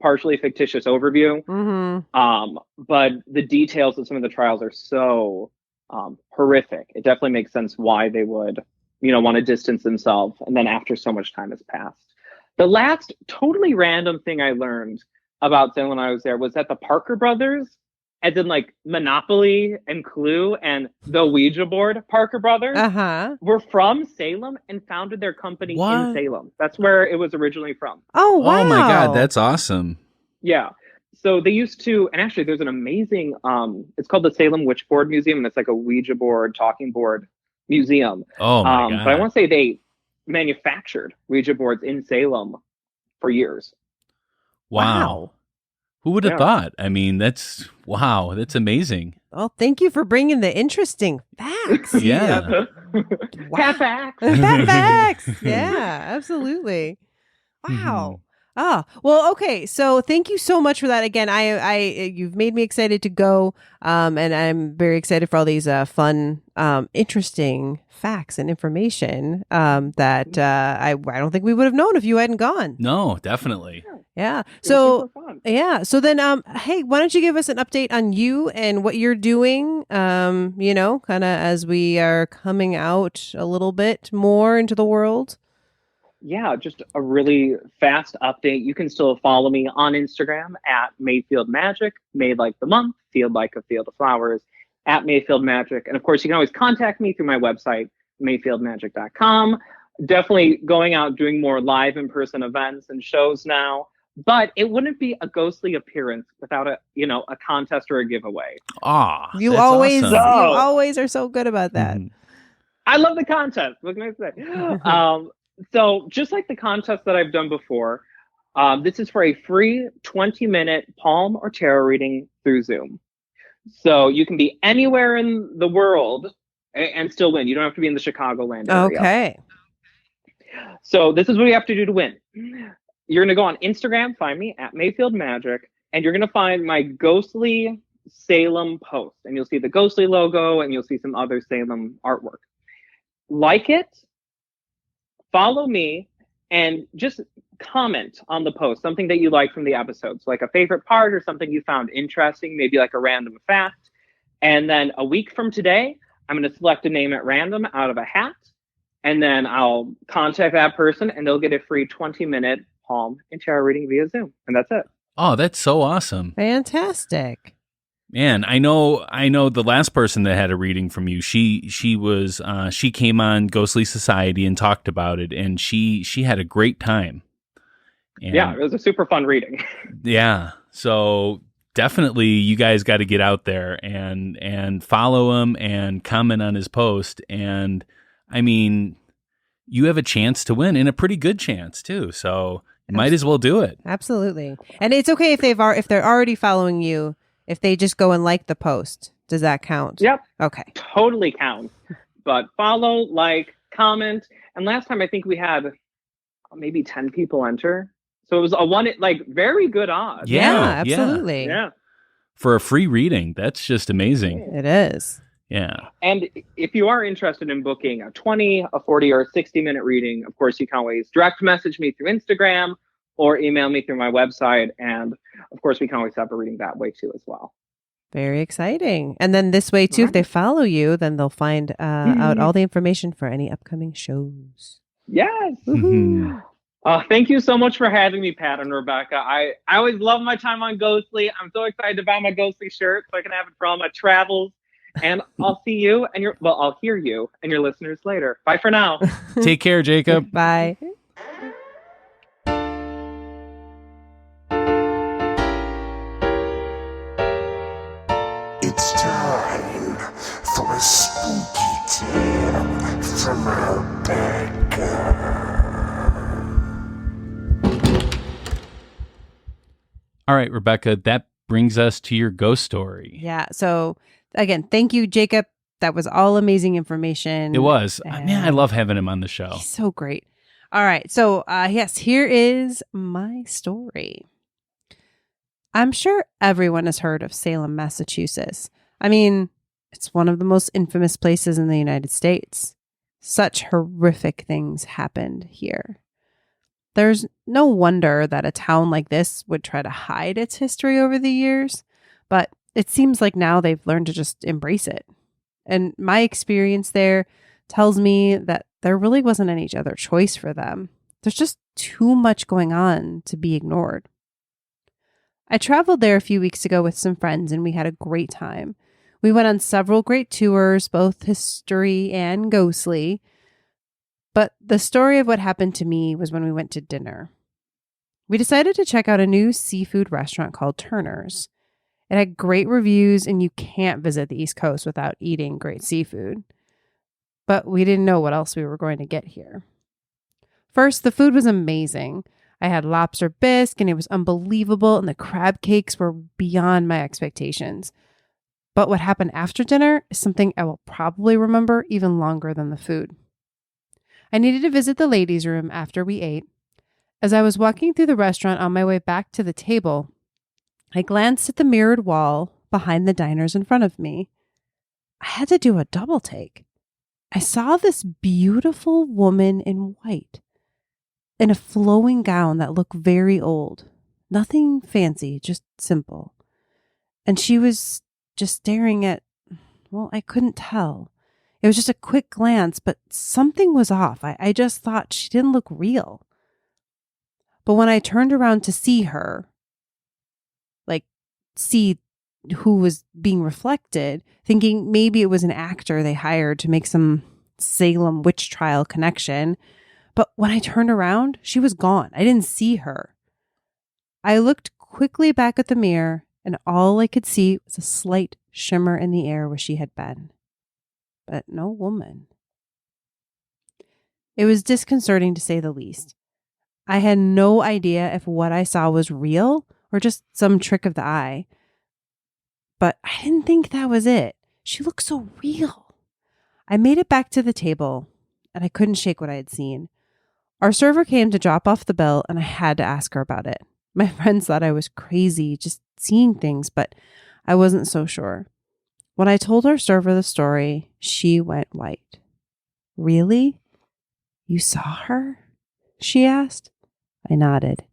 partially fictitious overview. Mm-hmm. But the details of some of the trials are so horrific. It definitely makes sense why they would, want to distance themselves. And then after so much time has passed. The last totally random thing I learned about Salem when I was there was that the Parker brothers, as in like Monopoly and Clue and the Ouija board Parker brothers, were from Salem and founded their company in Salem. That's where it was originally from. Oh, wow. Oh my God, that's awesome. Yeah. So they used to, and actually there's an amazing, it's called the Salem Witch Board Museum, and it's like a Ouija board, talking board museum. Oh my God. But I want to say they manufactured Ouija boards in Salem for years. Wow. Who would have thought? I mean, that's amazing. Well, thank you for bringing the interesting facts. Yeah. Pat facts. Pat facts. Yeah, absolutely. Wow. Ah, well, okay. So thank you so much for that. Again, you've made me excited to go. And I'm very excited for all these fun, interesting facts and information that I don't think we would have known if you hadn't gone. No, definitely. Yeah. So So then, hey, why don't you give us an update on you and what you're doing? Kind of as we are coming out a little bit more into the world. Yeah, just a really fast update. You can still follow me on Instagram at Mayfield Magic, made like the month, field like a field of flowers, at Mayfield Magic. And of course, you can always contact me through my website, mayfieldmagic.com. Definitely going out doing more live in-person events and shows now. But it wouldn't be a ghostly appearance without a contest or a giveaway. You always are so good about that. I love the contest. What can I say? So just like the contest that I've done before, this is for a free 20-minute palm or tarot reading through Zoom. So you can be anywhere in the world and still win. You don't have to be in the Chicagoland area. Okay. So this is what you have to do to win. You're going to go on Instagram, find me at Mayfield Magic, and you're going to find my ghostly Salem post. And you'll see the ghostly logo, and you'll see some other Salem artwork. Like it, follow me, and just comment on the post, something that you like from the episodes, like a favorite part or something you found interesting, maybe like a random fact. And then a week from today, I'm going to select a name at random out of a hat, and then I'll contact that person, and they'll get a free 20-minute palm and tarot reading via Zoom. And that's it. Oh, that's so awesome. Fantastic. Man, I know the last person that had a reading from you, she came on Ghostly Society and talked about it, and she had a great time. And yeah, it was a super fun reading. Yeah. So definitely you guys got to get out there and follow him and comment on his post. And I mean, you have a chance to win, and a pretty good chance too. So you might as well do it. Absolutely. And it's okay if they're already following you. If they just go and like the post, does that count? Yep. Okay. Totally counts. But follow, like, comment. And last time I think we had maybe 10 people enter. So it was very good odds. Yeah, absolutely. Yeah. For a free reading, that's just amazing. It is. Yeah. And if you are interested in booking a 20, a 40, or a 60-minute reading, of course, you can always direct message me through Instagram or email me through my website. And of course, we can always have a reading that way too as well. Very exciting. And then this way too, if they follow you, then they'll find out all the information for any upcoming shows. Yes. Thank you so much for having me, Pat and Rebecca. I always love my time on Ghostly. I'm so excited to buy my Ghostly shirt so I can have it for all my travels. And I'll see you and I'll hear you and your listeners later. Bye for now. Take care, Jacob. Bye. It's time for a spooky tale from Rebecca. All right, Rebecca, that brings us to your ghost story. Yeah. So again, thank you, Jacob. That was all amazing information. It was. Man, I love having him on the show. He's so great. All right. So yes, here is my story. I'm sure everyone has heard of Salem, Massachusetts. I mean, it's one of the most infamous places in the United States. Such horrific things happened here. There's no wonder that a town like this would try to hide its history over the years, but it seems like now they've learned to just embrace it. And my experience there tells me that there really wasn't any other choice for them. There's just too much going on to be ignored. I traveled there a few weeks ago with some friends and we had a great time. We went on several great tours, both history and ghostly. But the story of what happened to me was when we went to dinner. We decided to check out a new seafood restaurant called Turner's. It had great reviews and you can't visit the East Coast without eating great seafood. But we didn't know what else we were going to get here. First, the food was amazing. I had lobster bisque and it was unbelievable, and the crab cakes were beyond my expectations. But what happened after dinner is something I will probably remember even longer than the food. I needed to visit the ladies' room after we ate. As I was walking through the restaurant on my way back to the table, I glanced at the mirrored wall behind the diners in front of me. I had to do a double take. I saw this beautiful woman in white, in a flowing gown that looked very old. Nothing fancy, just simple. And she was just staring at, well, I couldn't tell. It was just a quick glance, but something was off. I just thought she didn't look real. But when I turned around to see her, like see who was being reflected, thinking maybe it was an actor they hired to make some Salem Witch Trial connection. But when I turned around, she was gone. I didn't see her. I looked quickly back at the mirror, and all I could see was a slight shimmer in the air where she had been. But no woman. It was disconcerting to say the least. I had no idea if what I saw was real or just some trick of the eye. But I didn't think that was it. She looked so real. I made it back to the table, and I couldn't shake what I had seen. Our server came to drop off the bill, and I had to ask her about it. My friends thought I was crazy, just seeing things, but I wasn't so sure. When I told our server the story, she went white. Really? You saw her? She asked. I nodded.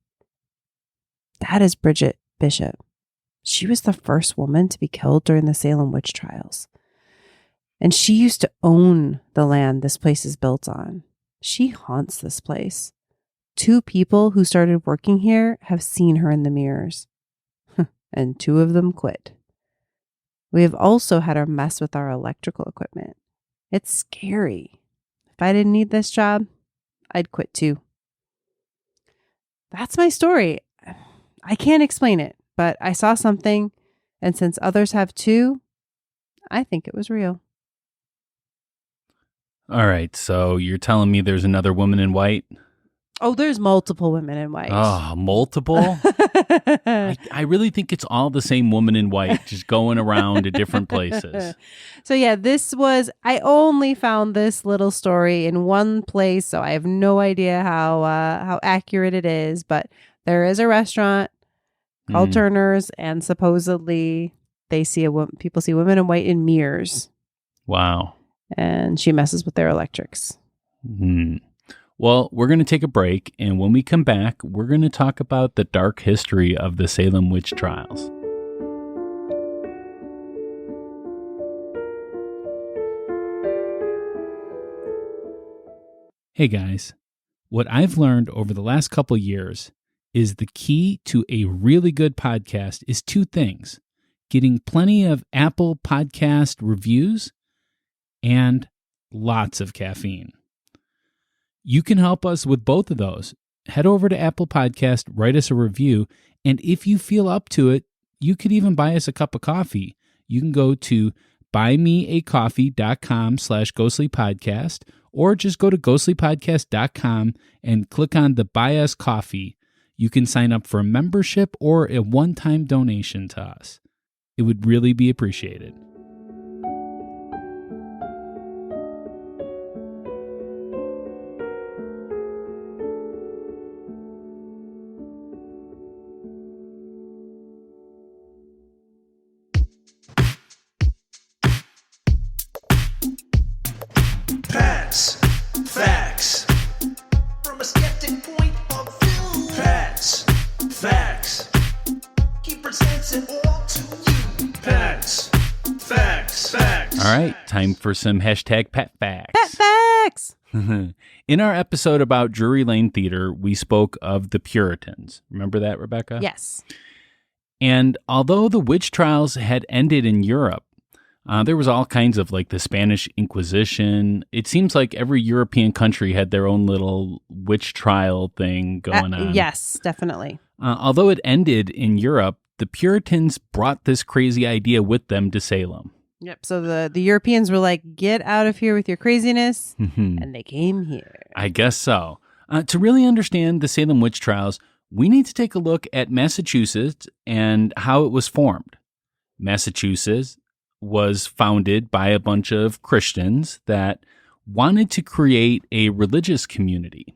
That is Bridget Bishop. She was the first woman to be killed during the Salem Witch Trials. And she used to own the land this place is built on. She haunts this place. 2 people who started working here have seen her in the mirrors. And 2 of them quit. We have also had her mess with our electrical equipment. It's scary. If I didn't need this job, I'd quit too. That's my story. I can't explain it, but I saw something, and since others have too, I think it was real. All right, so you're telling me there's another woman in white? Oh, there's multiple women in white. Oh, multiple? I really think it's all the same woman in white, just going around to different places. So yeah, I only found this little story in one place, so I have no idea how accurate it is, but there is a restaurant called Turner's, and supposedly people see women in white in mirrors. Wow. And she messes with their electrics. Well, we're going to take a break, and when we come back, we're going to talk about the dark history of the Salem Witch Trials. Hey guys, what I've learned over the last couple years is the key to a really good podcast is 2 things: getting plenty of Apple Podcast reviews and lots of caffeine. You can help us with both of those. Head over to Apple Podcast, write us a review, and if you feel up to it, you could even buy us a cup of coffee. You can go to buymeacoffee.com/ghostlypodcast, or just go to ghostlypodcast.com and click on the Buy Us Coffee. You can sign up for a membership or a one-time donation to us. It would really be appreciated. Pets. Facts, facts. He presents it all to you. Facts, facts, facts. All right, time for some hashtag pet facts. Pet facts. In our episode about Drury Lane Theater, we spoke of the Puritans. Remember that, Rebecca? Yes. And although the witch trials had ended in Europe, there was all kinds of like the Spanish Inquisition. It seems like every European country had their own little witch trial thing going on. Yes, definitely. Although it ended in Europe, the Puritans brought this crazy idea with them to Salem. Yep. So the Europeans were like, get out of here with your craziness. And they came here. I guess so. To really understand the Salem witch trials, we need to take a look at Massachusetts and how it was formed. Massachusetts was founded by a bunch of Christians that wanted to create a religious community.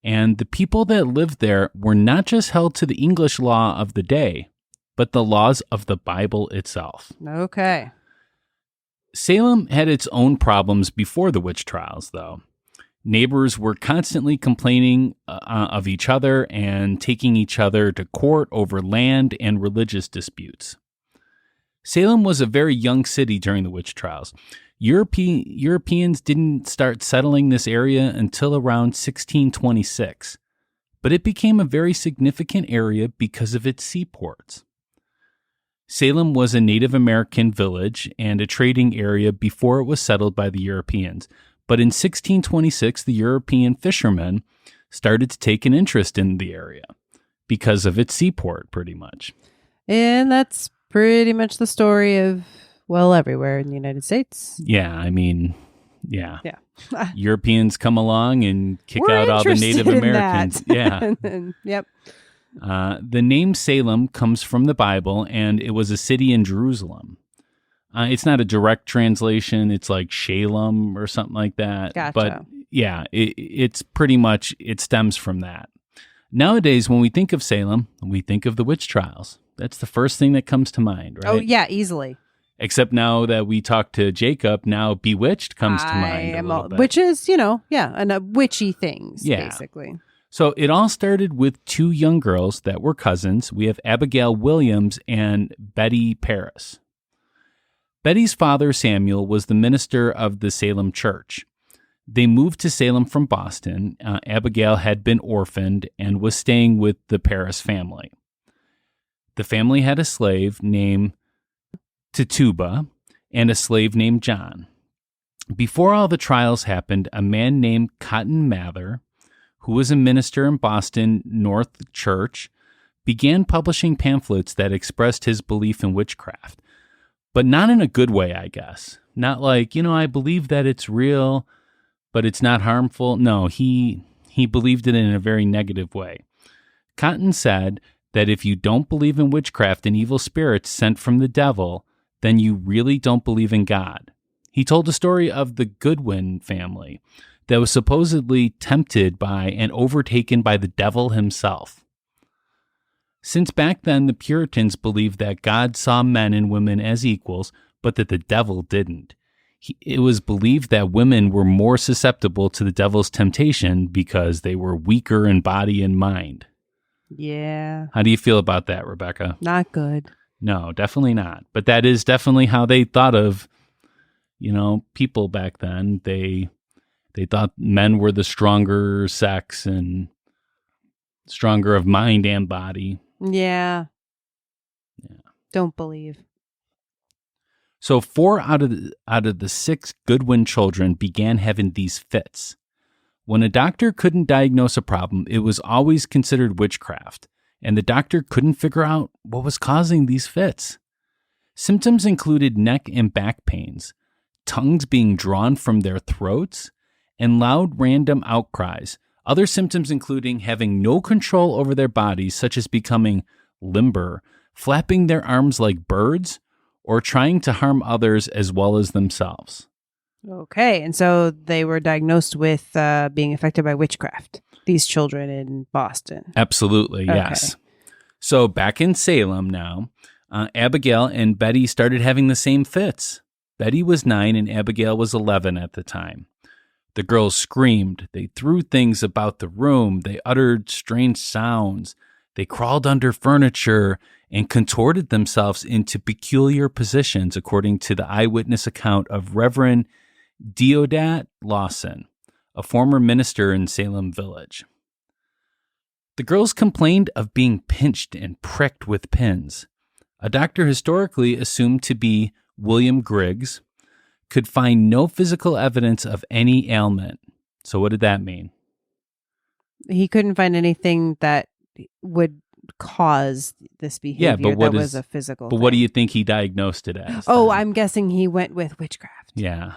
And the people that lived there were not just held to the English law of the day, but the laws of the Bible itself. Okay. Salem had its own problems before the witch trials, though. Neighbors were constantly complaining of each other and taking each other to court over land and religious disputes. Salem was a very young city during the witch trials. Europeans didn't start settling this area until around 1626, but it became a very significant area because of its seaports. Salem was a Native American village and a trading area before it was settled by the Europeans. But in 1626, the European fishermen started to take an interest in the area because of its seaport, pretty much. And that's pretty much the story of, well, everywhere in the United States. Yeah, I mean, yeah. Yeah. Europeans come along and kick We're out all the interested Native in Americans. that. Yeah. Yep. The name Salem comes from the Bible, and it was a city in Jerusalem. It's not a direct translation. It's like Shalem or something like that. Gotcha. But yeah, it's pretty much, it stems from that. Nowadays, when we think of Salem, we think of the witch trials. That's the first thing that comes to mind, right? Oh, yeah, easily. Except now that we talked to Jacob, now Bewitched comes to mind a little bit. Which is, and witchy things, basically. So it all started with two young girls that were cousins. We have Abigail Williams and Betty Parris. Betty's father, Samuel, was the minister of the Salem church. They moved to Salem from Boston. Abigail had been orphaned and was staying with the Parris family. The family had a slave named Tituba and a slave named John. Before all the trials happened, a man named Cotton Mather, who was a minister in Boston North Church, began publishing pamphlets that expressed his belief in witchcraft. But not in a good way, I guess. Not like, I believe that it's real, but it's not harmful. No, he believed it in a very negative way. Cotton said that if you don't believe in witchcraft and evil spirits sent from the devil, then you really don't believe in God. He told the story of the Goodwin family that was supposedly tempted by and overtaken by the devil himself. Since back then, the Puritans believed that God saw men and women as equals, but that the devil didn't. It was believed that women were more susceptible to the devil's temptation because they were weaker in body and mind. Yeah. How do you feel about that, Rebecca? Not good. No, definitely not. But that is definitely how they thought of, people back then. They thought men were the stronger sex and stronger of mind and body. Yeah. Don't believe. So 4 out of the 6 Goodwin children began having these fits. When a doctor couldn't diagnose a problem, it was always considered witchcraft, and the doctor couldn't figure out what was causing these fits. Symptoms included neck and back pains, tongues being drawn from their throats, and loud random outcries. Other symptoms including having no control over their bodies, such as becoming limber, flapping their arms like birds, or trying to harm others as well as themselves. Okay, and so they were diagnosed with being affected by witchcraft, these children in Boston. Absolutely, yes. So back in Salem now, Abigail and Betty started having the same fits. Betty was 9 and Abigail was 11 at the time. The girls screamed. They threw things about the room. They uttered strange sounds. They crawled under furniture and contorted themselves into peculiar positions, according to the eyewitness account of Reverend Deodat Lawson, a former minister in Salem Village. The girls complained of being pinched and pricked with pins. A doctor historically assumed to be William Griggs could find no physical evidence of any ailment. So what did that mean? He couldn't find anything that would cause this behavior that was a physical But thing. what do you think he diagnosed it as? Oh, then? I'm guessing he went with witchcraft. Yeah.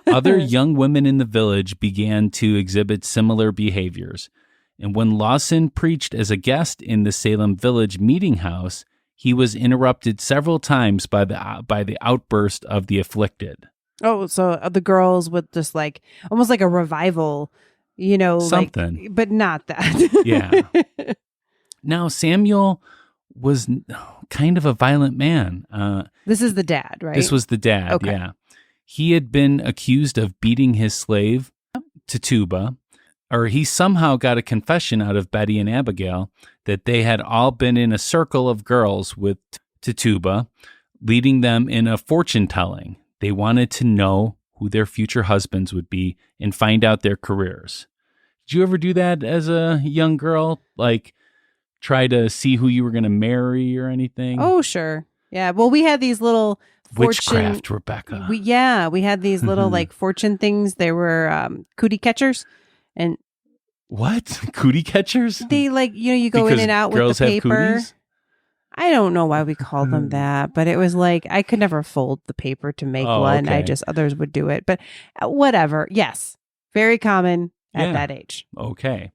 Other young women in the village began to exhibit similar behaviors. And when Lawson preached as a guest in the Salem Village meeting house, he was interrupted several times by the outburst of the afflicted. Oh, so the girls would just like almost like a revival, Something. like, but not that. Yeah. Now, Samuel was kind of a violent man. This is the dad, right? This was the dad, Okay. yeah. He had been accused of beating his slave, Tituba, or he somehow got a confession out of Betty and Abigail that they had all been in a circle of girls with Tituba, leading them in a fortune-telling. They wanted to know who their future husbands would be and find out their careers. Did you ever do that as a young girl? Like, try to see who you were going to marry or anything? Oh, sure. Yeah. Well, we had these little Witchcraft, Rebecca. We had these little like fortune things. They were cootie catchers, and What? Cootie catchers? they like you go Because in and out with girls the have paper. cooties? I don't know why we called them that, but it was like I could never fold the paper to make Oh, one. okay. Others would do it, but whatever. Yes, very common at Yeah. that age. Okay.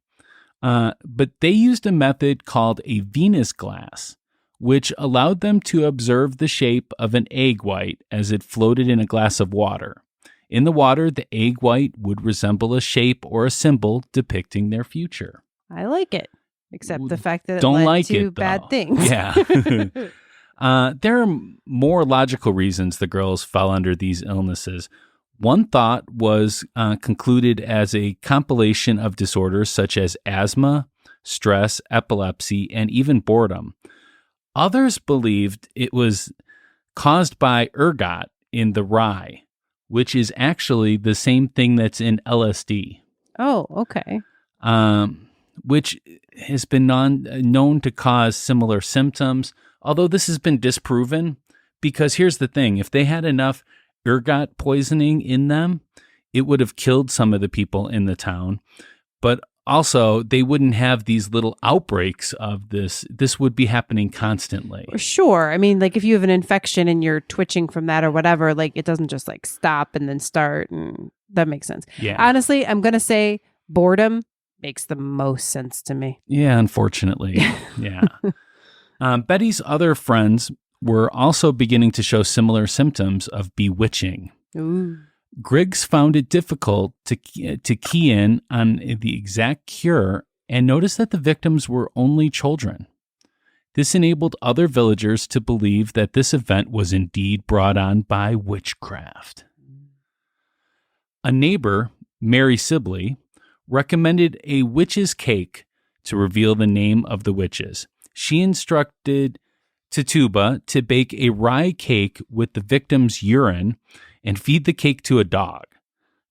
But they used a method called a Venus glass, which allowed them to observe the shape of an egg white as it floated in a glass of water. In the water, the egg white would resemble a shape or a symbol depicting their future. I like it, except the fact that it Don't led like to it, bad though. things. Yeah. There are more logical reasons the girls fell under these illnesses. One thought was concluded as a compilation of disorders such as asthma, stress, epilepsy, and even boredom. Others believed it was caused by ergot in the rye, which is actually the same thing that's in LSD. Oh, okay. Which has been known to cause similar symptoms, although this has been disproven, because here's the thing. If they had enough ergot poisoning in them, it would have killed some of the people in the town, but also they wouldn't have these little outbreaks of this. This would be happening constantly. Sure. I mean, like if you have an infection and you're twitching from that or whatever, like it doesn't just like stop and then start, and that makes sense. Yeah. Honestly, I'm going to say boredom makes the most sense to me. Yeah, unfortunately. Yeah. Betty's other friends were also beginning to show similar symptoms of bewitching. Ooh. Griggs found it difficult to key in on the exact cure and noticed that the victims were only children. This enabled other villagers to believe that this event was indeed brought on by witchcraft. A neighbor, Mary Sibley, recommended a witch's cake to reveal the name of the witches. She instructed Tituba to bake a rye cake with the victim's urine and feed the cake to a dog.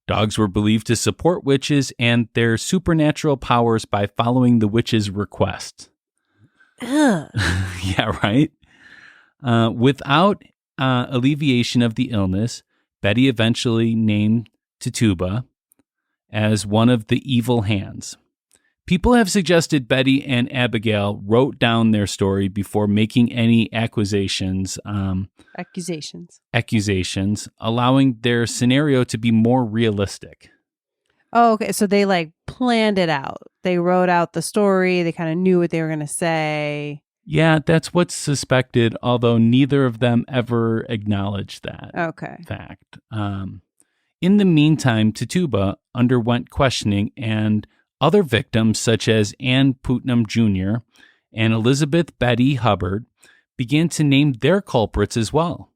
Dogs were believed to support witches and their supernatural powers by following the witch's request. Ugh. Yeah, right? Without alleviation of the illness, Betty eventually named Tituba as one of the evil hands. People have suggested Betty and Abigail wrote down their story before making any accusations, allowing their scenario to be more realistic. Oh, okay. So they like planned it out. They wrote out the story. They kind of knew what they were going to say. Yeah, that's what's suspected, although neither of them ever acknowledged that Okay. fact. In the meantime, Tituba underwent questioning, and other victims, such as Ann Putnam Jr. and Elizabeth Betty Hubbard, began to name their culprits as well.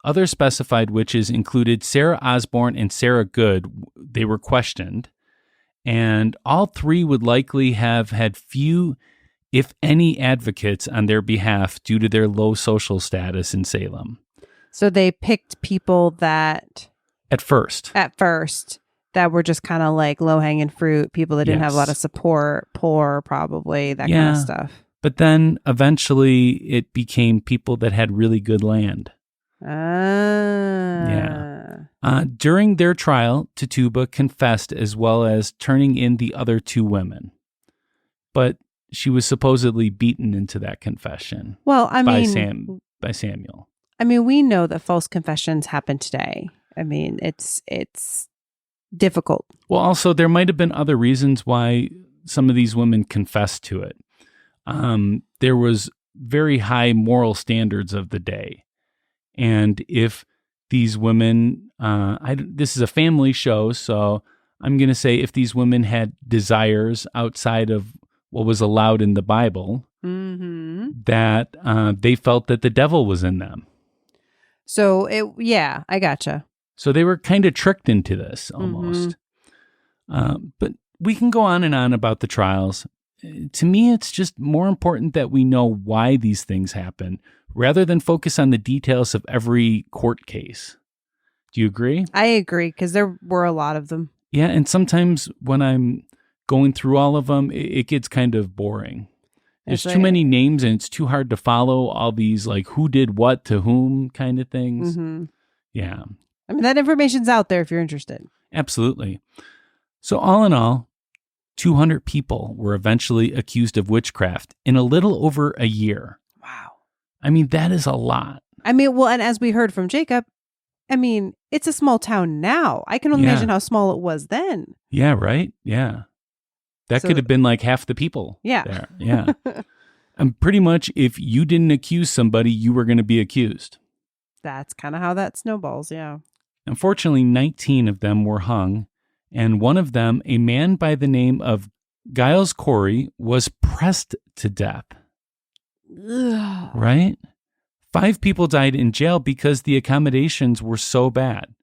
Other specified witches included Sarah Osborne and Sarah Good. They were questioned, and all three would likely have had few, if any, advocates on their behalf due to their low social status in Salem. So they picked people that At first, that were just kind of like low-hanging fruit, people that didn't have a lot Yes. of support, poor probably, that kind of stuff. but then eventually it became people that had really good land. During their trial, Tituba confessed as well as turning in the other two women. But she was supposedly beaten into that confession Well, I by mean, Samuel. I mean, we know that false confessions happen today. I mean, it's difficult. Well, also, there might have been other reasons why some of these women confessed to it. There was very high moral standards of the day. And if these women, this is a family show, so I'm going to say if these women had desires outside of what was allowed in the Bible, that they felt that the devil was in them. So, I gotcha. So they were kind of tricked into this almost. But we can go on and on about the trials. To me, it's just more important that we know why these things happen rather than focus on the details of every court case. Do you agree? I agree, because there were a lot of them. Yeah, and sometimes when I'm going through all of them, it gets kind of boring. There's It's too like- many names and it's too hard to follow all these like who did what to whom kind of things. Yeah, I mean, that information's out there if you're interested. absolutely. So all in all, 200 people were eventually accused of witchcraft in a little over a year. Wow. I mean, that is a lot. I mean, well, and as we heard from Jacob, I mean, it's a small town now. I can only Yeah. imagine how small it was then. Yeah, right? Yeah. That So- could have been like half the people. Yeah. There. Yeah. And pretty much if you didn't accuse somebody, you were going to be accused. That's kind of how that snowballs. Yeah. Unfortunately, 19 of them were hung, and one of them, a man by the name of Giles Corey, was pressed to death. Ugh. Right? 5 people died in jail because the accommodations were so bad.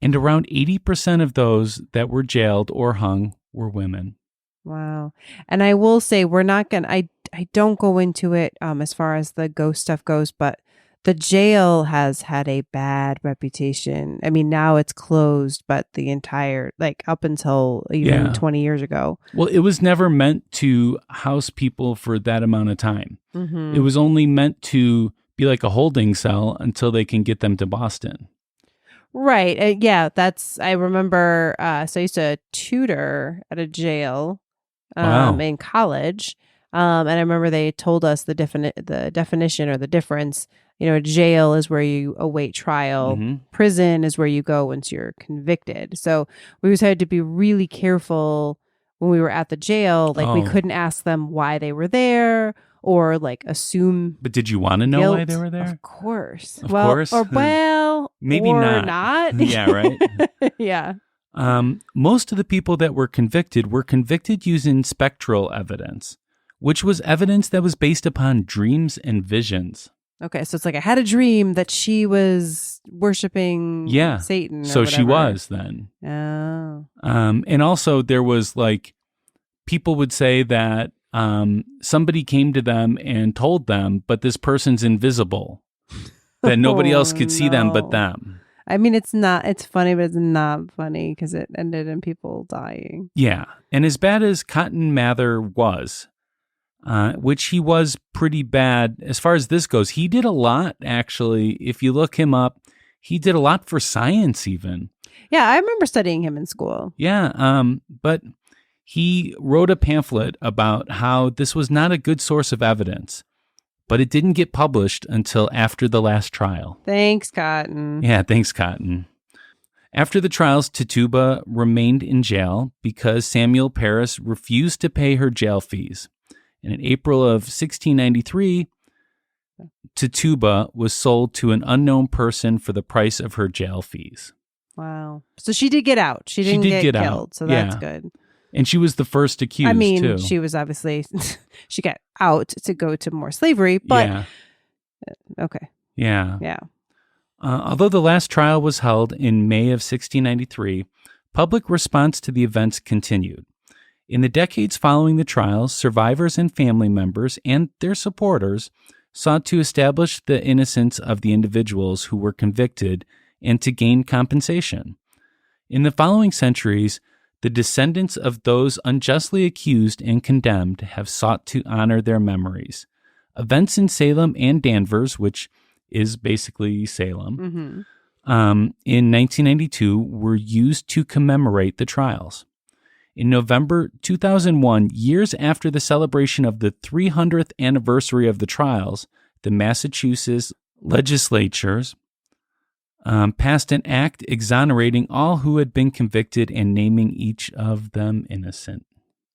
And around 80% of those that were jailed or hung were women. Wow. And I will say, we're not going to, I don't go into it as far as the ghost stuff goes, but the jail has had a bad reputation. I mean, now it's closed, but the entire, like up until even Yeah. 20 years ago. Well, it was never meant to house people for that amount of time. Mm-hmm. It was only meant to be like a holding cell until they can get them to Boston. Right. Yeah, I remember, so I used to tutor at a jail Wow. in college. And I remember they told us the definition or the difference. You know, jail is where you await trial. Mhm. Prison is where you go once you're convicted. So we always had to be really careful when we were at the jail. Like we Oh. couldn't ask them why they were there or like assume But did you want to know why guilt. they were there? Of course. Of well, course. Or Maybe or not. Yeah, right. Yeah. Most of the people that were convicted using spectral evidence, which was evidence that was based upon dreams and visions. Okay, so it's like I had a dream that she was worshiping Yeah. Satan. Or So she whatever. was then. Oh. And also there was like, people would say that somebody came to them and told them, but this person's invisible, that nobody else could see them but no. them. I mean, it's funny, but it's not funny because it ended in people dying. Yeah. And as bad as Cotton Mather was, which he was pretty bad as far as this goes, he did a lot, actually. If you look him up, he did a lot for science even. Yeah, I remember studying him in school. Yeah. But he wrote a pamphlet about how this was not a good source of evidence, but it didn't get published until after the last trial. Thanks, Cotton. Yeah, thanks, Cotton. After the trials, Tituba remained in jail because Samuel Parris refused to pay her jail fees. And in April of 1693, Tituba was sold to an unknown person for the price of her jail fees. Wow. So she did get out. She didn't did get out. killed. So that's Yeah. good. And she was the first accused, I mean, too. she was obviously, she got out to go to more slavery, but yeah. okay. Yeah. Yeah. Although the last trial was held in May of 1693, public response to the events continued. In the decades following the trials, survivors and family members and their supporters sought to establish the innocence of the individuals who were convicted and to gain compensation. In the following centuries, the descendants of those unjustly accused and condemned have sought to honor their memories. Events in Salem and Danvers, which is basically Salem, in 1992 were used to commemorate the trials. In November 2001, years after the celebration of the 300th anniversary of the trials, the Massachusetts legislatures passed an act exonerating all who had been convicted and naming each of them innocent.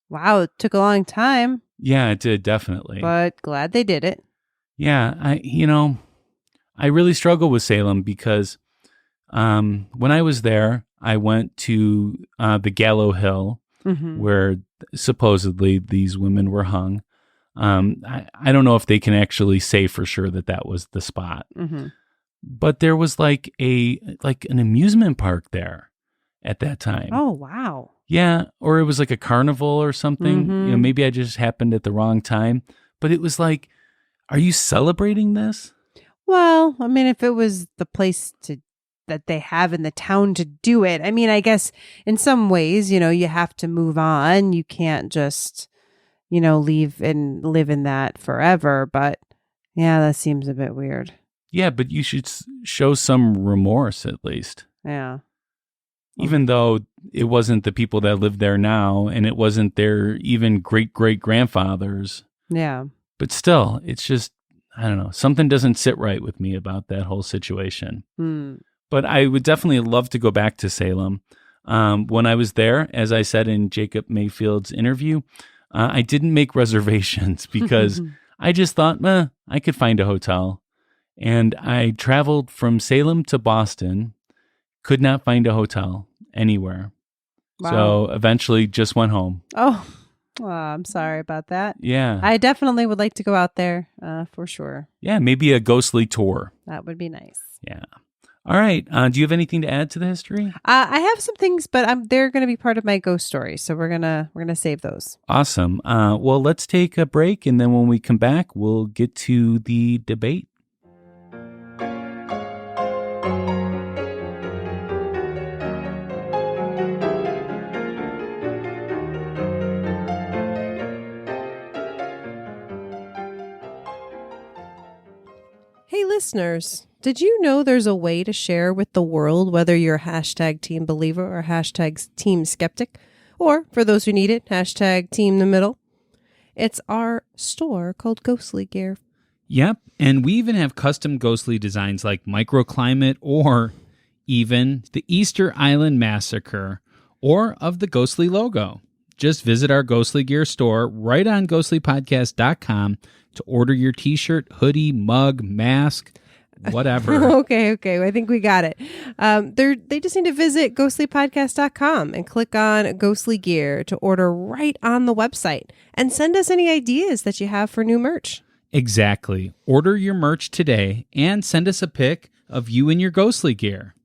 Wow, it took a long time. Yeah, it did, definitely. But glad they did it. Yeah, I really struggle with Salem because when I was there, I went to the Gallows Hill, where supposedly these women were hung. I don't know if they can actually say for sure that that was the spot, but there was like an amusement park there at that time. Oh, wow. Yeah, or it was like a carnival or something. Maybe I just happened at the wrong time, but it was like, are you celebrating this? Well, I mean, if it was the place that they have in the town to do it, I mean, I guess in some ways, you have to move on. You can't just, leave and live in that forever. But yeah, that seems a bit weird. Yeah, but you should show some remorse at least. Yeah. Even though it wasn't the people that live there now, and it wasn't their even great-great-grandfathers. Yeah. But still, it's just, I don't know, something doesn't sit right with me about that whole situation. But I would definitely love to go back to Salem. When I was there, as I said in Jacob Mayfield's interview, I didn't make reservations because I just thought, I could find a hotel. And I traveled from Salem to Boston, could not find a hotel anywhere. Wow. So eventually just went home. Oh, I'm sorry about that. Yeah. I definitely would like to go out there for sure. Yeah, maybe a ghostly tour. That would be nice. Yeah. All right. Do you have anything to add to the history? I have some things, but they're going to be part of my ghost story, so we're gonna save those. Awesome. Well, let's take a break, and then when we come back, we'll get to the debate. Hey listeners, did you know there's a way to share with the world whether you're hashtag team believer or hashtag team skeptic, or for those who need it, hashtag team the middle? It's our store called Ghostly Gear. Yep, and we even have custom ghostly designs like microclimate or even the Easter Island Massacre or of the ghostly logo. Just visit our Ghostly Gear store right on ghostlypodcast.com to order your t-shirt, hoodie, mug, mask, whatever. Okay. I think we got it. They just need to visit ghostlypodcast.com and click on Ghostly Gear to order right on the website and send us any ideas that you have for new merch. Exactly. Order your merch today and send us a pic of you in your ghostly gear.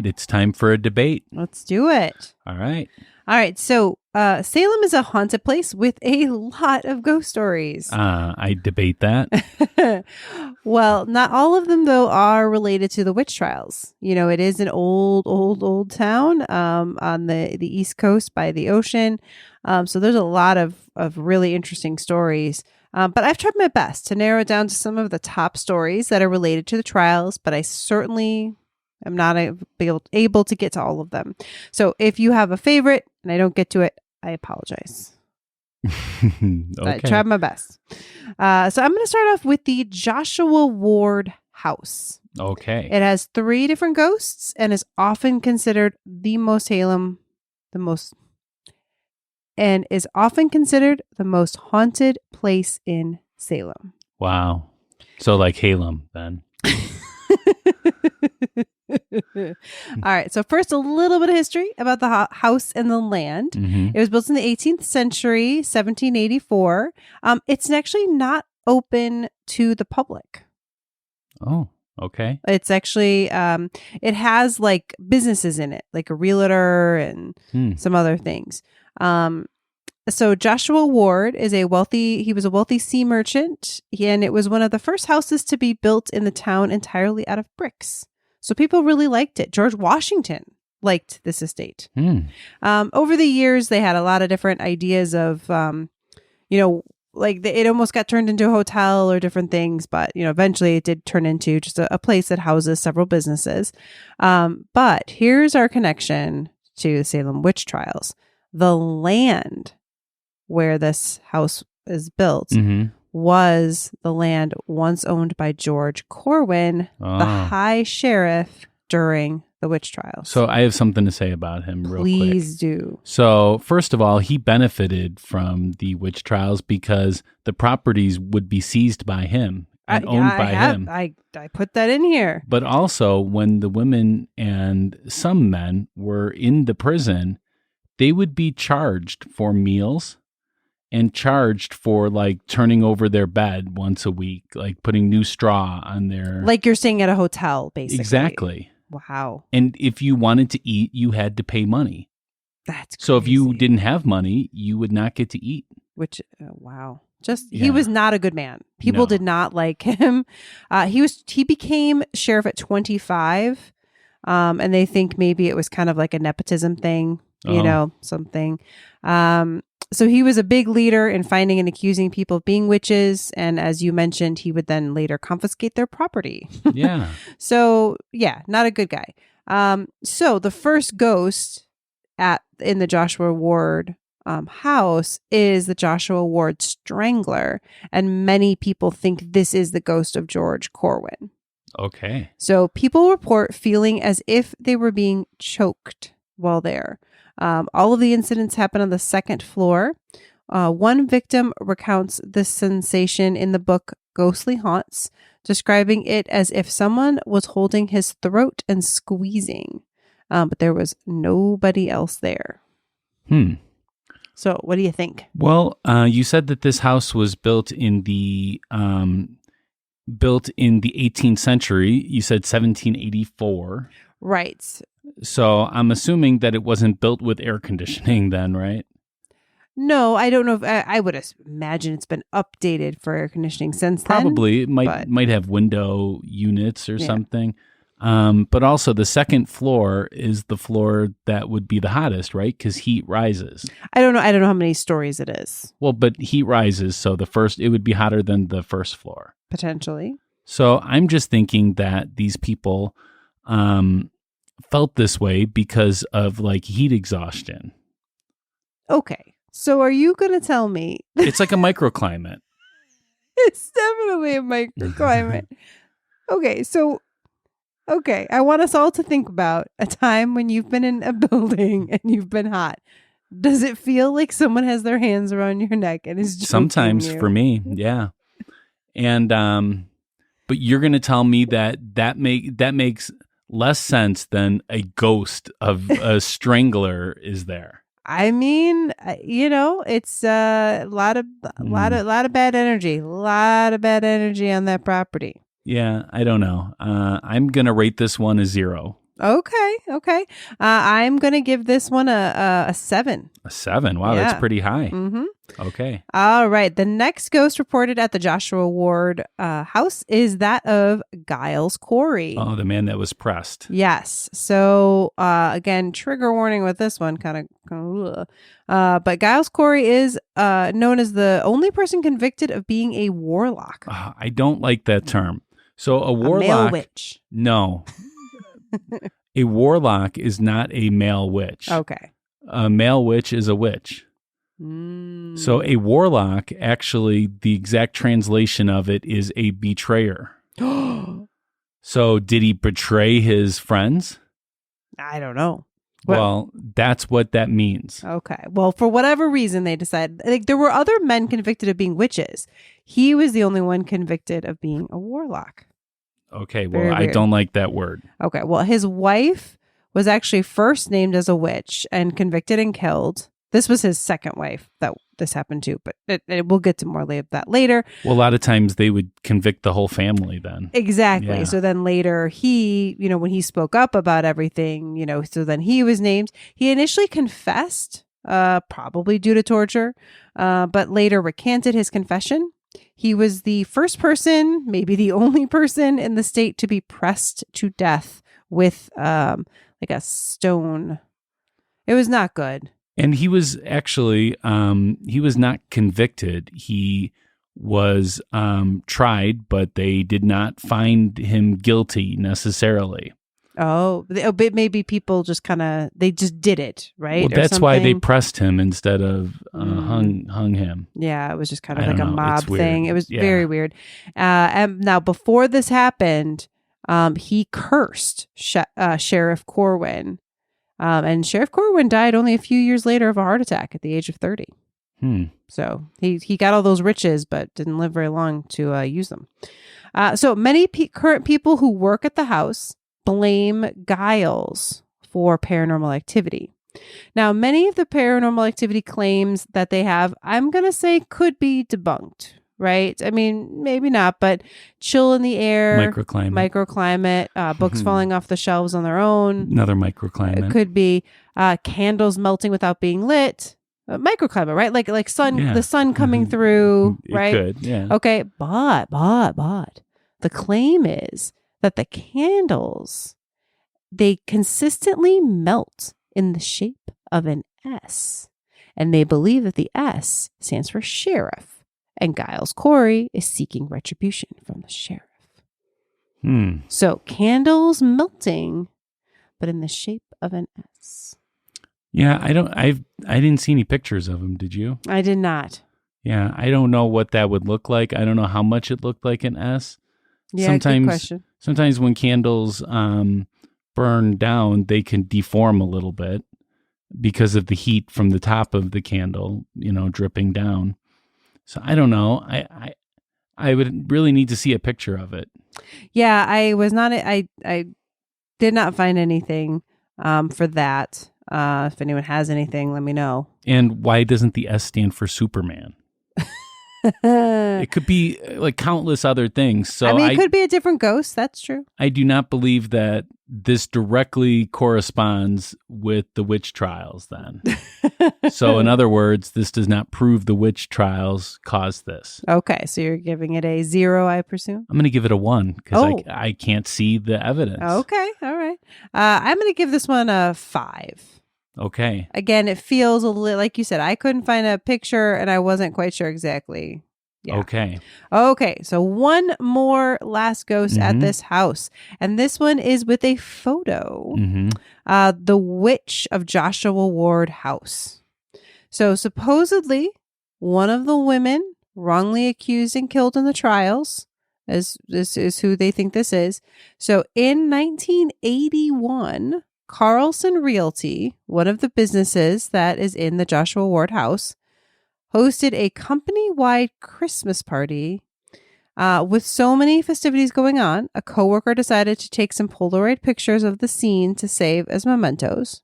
It's time for a debate. Let's do it. All right. So Salem is a haunted place with a lot of ghost stories. I debate that. Well, not all of them, though, are related to the witch trials. It is an old town on the East Coast by the ocean. So there's a lot of really interesting stories. But I've tried my best to narrow it down to some of the top stories that are related to the trials, but I certainly am not able to get to all of them. So if you have a favorite and I don't get to it, I apologize. I tried my best. So I'm going to start off with the Joshua Ward house. Okay. It has 3 different ghosts and is often considered the most haunted place in Salem. Wow. So like Halem then. All right. So first, a little bit of history about the house and the land. Mm-hmm. It was built in the 18th century, 1784. It's actually not open to the public. Oh, okay. It's actually, it has like businesses in it, like a realtor and some other things. So Joshua Ward was a wealthy sea merchant, and it was one of the first houses to be built in the town entirely out of bricks. So people really liked it. George Washington liked this estate. Over the years, they had a lot of different ideas of, it almost got turned into a hotel or different things, but eventually it did turn into just a place that houses several businesses. But here's our connection to the Salem Witch Trials. The land where this house is built was the land once owned by George Corwin, the high sheriff during the witch trials. So I have something to say about him real quick. Please do. So first of all, he benefited from the witch trials because the properties would be seized by him and owned by him. I put that in here. But also when the women and some men were in the prison, they would be charged for meals and charged for like turning over their bed once a week, like putting new straw on their... Like you're staying at a hotel, basically. Exactly. Wow. And if you wanted to eat, you had to pay money. That's crazy. So if you didn't have money, you would not get to eat. Which, wow. He was not a good man. People did not like him. He became sheriff at 25. And they think maybe it was kind of like a nepotism thing, something. So he was a big leader in finding and accusing people of being witches. And as you mentioned, he would then later confiscate their property. Yeah. So, yeah, not a good guy. So the first ghost in the Joshua Ward house is the Joshua Ward Strangler. And many people think this is the ghost of George Corwin. Okay. So people report feeling as if they were being choked while there. All of the incidents happen on the 2nd floor. One victim recounts this sensation in the book Ghostly Haunts, describing it as if someone was holding his throat and squeezing, but there was nobody else there. So what do you think? Well, you said that this house was built in the 18th century. You said 1784. Right. So I'm assuming that it wasn't built with air conditioning then, right? No, I don't know. If I would imagine it's been updated for air conditioning since then. Probably. It might have window units or something. But also the 2nd floor is the floor that would be the hottest, right? Because heat rises. I don't know how many stories it is. Well, but heat rises. So it would be hotter than the 1st floor. Potentially. So I'm just thinking that these people felt this way because of like heat exhaustion. Okay. So are you going to tell me? It's like a microclimate. It's definitely a microclimate. Okay. I want us all to think about a time when you've been in a building and you've been hot. Does it feel like someone has their hands around your neck and is sometimes you? For me, yeah. And but you're going to tell me that makes less sense than a ghost of a strangler is there. I mean, it's a lot of bad energy, on that property. Yeah, I don't know. I'm going to rate this one a 0. Okay. I'm going to give this one a 7. A 7? Wow, that's pretty high. Mm-hmm. Okay. All right. The next ghost reported at the Joshua Ward house is that of Giles Corey. Oh, the man that was pressed. Yes. So again, trigger warning with this one. Kind But Giles Corey is known as the only person convicted of being a warlock. I don't like that term. So a warlock, male witch. No, a warlock is not a male witch. Okay. A male witch is a witch. So a warlock, actually, the exact translation of it is a betrayer. So did he betray his friends? I don't know. Well, that's what that means. Okay. Well, for whatever reason, they decided, like, there were other men convicted of being witches. He was the only one convicted of being a warlock. Okay. Well, Very I weird. don't like that word. Okay. Well, his wife was actually first named as a witch and convicted and killed. This was his second wife that this happened to, but we'll get to more of that later. Well, a lot of times they would convict the whole family then. Exactly. Yeah. So then later he, when he spoke up about everything, so then he was named. He initially confessed, probably due to torture, but later recanted his confession. He was the first person, maybe the only person in the state to be pressed to death with like a stone. It was not good. And he was actually, he was not convicted. He was tried, but they did not find him guilty necessarily. Oh, but maybe people just they just did it, right? Well, that's why they pressed him instead of hung him. Yeah, it was just kind of I like a don't know. mob It's weird. thing. It was Yeah. very weird. And now, before this happened, he cursed Sheriff Corwin. And Sheriff Corwin died only a few years later of a heart attack at the age of 30. So he got all those riches, but didn't live very long to use them. So many current people who work at the house blame Giles for paranormal activity. Now, many of the paranormal activity claims that they have, I'm going to say, could be debunked, right? I mean, maybe not, but chill in the air, microclimate, books falling off the shelves on their own. Another microclimate. It could be candles melting without being lit. Microclimate, right? Like sun, Yeah. the sun coming through, right? It could, yeah. Okay, but the claim is that the candles, they consistently melt in the shape of an S. And they believe that the S stands for sheriff. And Giles Corey is seeking retribution from the sheriff. So candles melting, but in the shape of an S. Yeah, I didn't see any pictures of him. Did you? I did not. Yeah, I don't know what that would look like. I don't know how much it looked like an S. Yeah, good question. Sometimes when candles burn down, they can deform a little bit because of the heat from the top of the candle, dripping down. So I don't know. I would really need to see a picture of it. Yeah, I did not find anything for that. If anyone has anything, let me know. And why doesn't the S stand for Superman? It could be like countless other things. So it could be a different ghost. That's true. I do not believe that this directly corresponds with the witch trials then. So in other words, this does not prove the witch trials caused this. Okay, so you're giving it a 0, I presume? I'm going to give it a 1 because I can't see the evidence. Okay, all right. I'm going to give this one a 5. Okay. Again, it feels a little, like you said, I couldn't find a picture and I wasn't quite sure exactly. Yeah. Okay. So one more last ghost at this house. And this one is with a photo. The Witch of Joshua Ward House. So supposedly one of the women wrongly accused and killed in the trials, as this is who they think this is. So in 1981, Carlson Realty, one of the businesses that is in the Joshua Ward house, hosted a company-wide Christmas party. With so many festivities going on, a coworker decided to take some Polaroid pictures of the scene to save as mementos.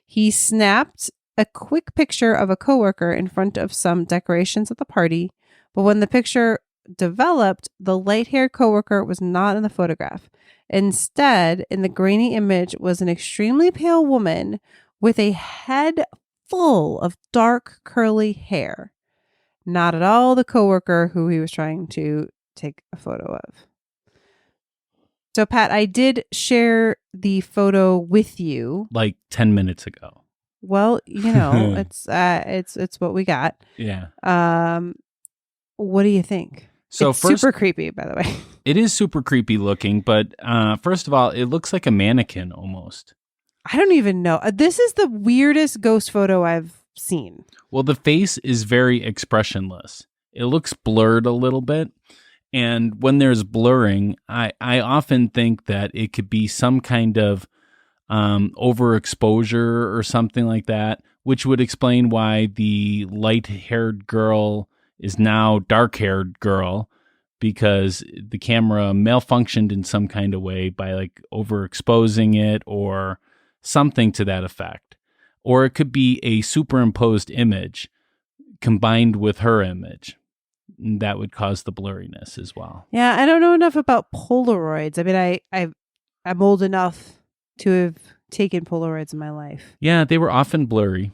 He snapped a quick picture of a coworker in front of some decorations at the party, but when the picture developed, the light-haired coworker was not in the photograph. Instead, in the grainy image was an extremely pale woman with a head full of dark curly hair. Not at all the coworker who he was trying to take a photo of. So, Pat, I did share the photo with you. Like 10 minutes ago. Well, it's what we got. Yeah. What do you think? So it's first, super creepy, by the way. it is super creepy looking, but first of all, it looks like a mannequin almost. I don't even know. This is the weirdest ghost photo I've seen. Well, the face is very expressionless. It looks blurred a little bit. And when there's blurring, I often think that it could be some kind of overexposure or something like that, which would explain why the light-haired girl is now dark-haired girl, because the camera malfunctioned in some kind of way by like overexposing it or something to that effect. Or it could be a superimposed image combined with her image. That would cause the blurriness as well. Yeah, I don't know enough about Polaroids. I mean, I'm old enough to have taken Polaroids in my life. Yeah, they were often blurry.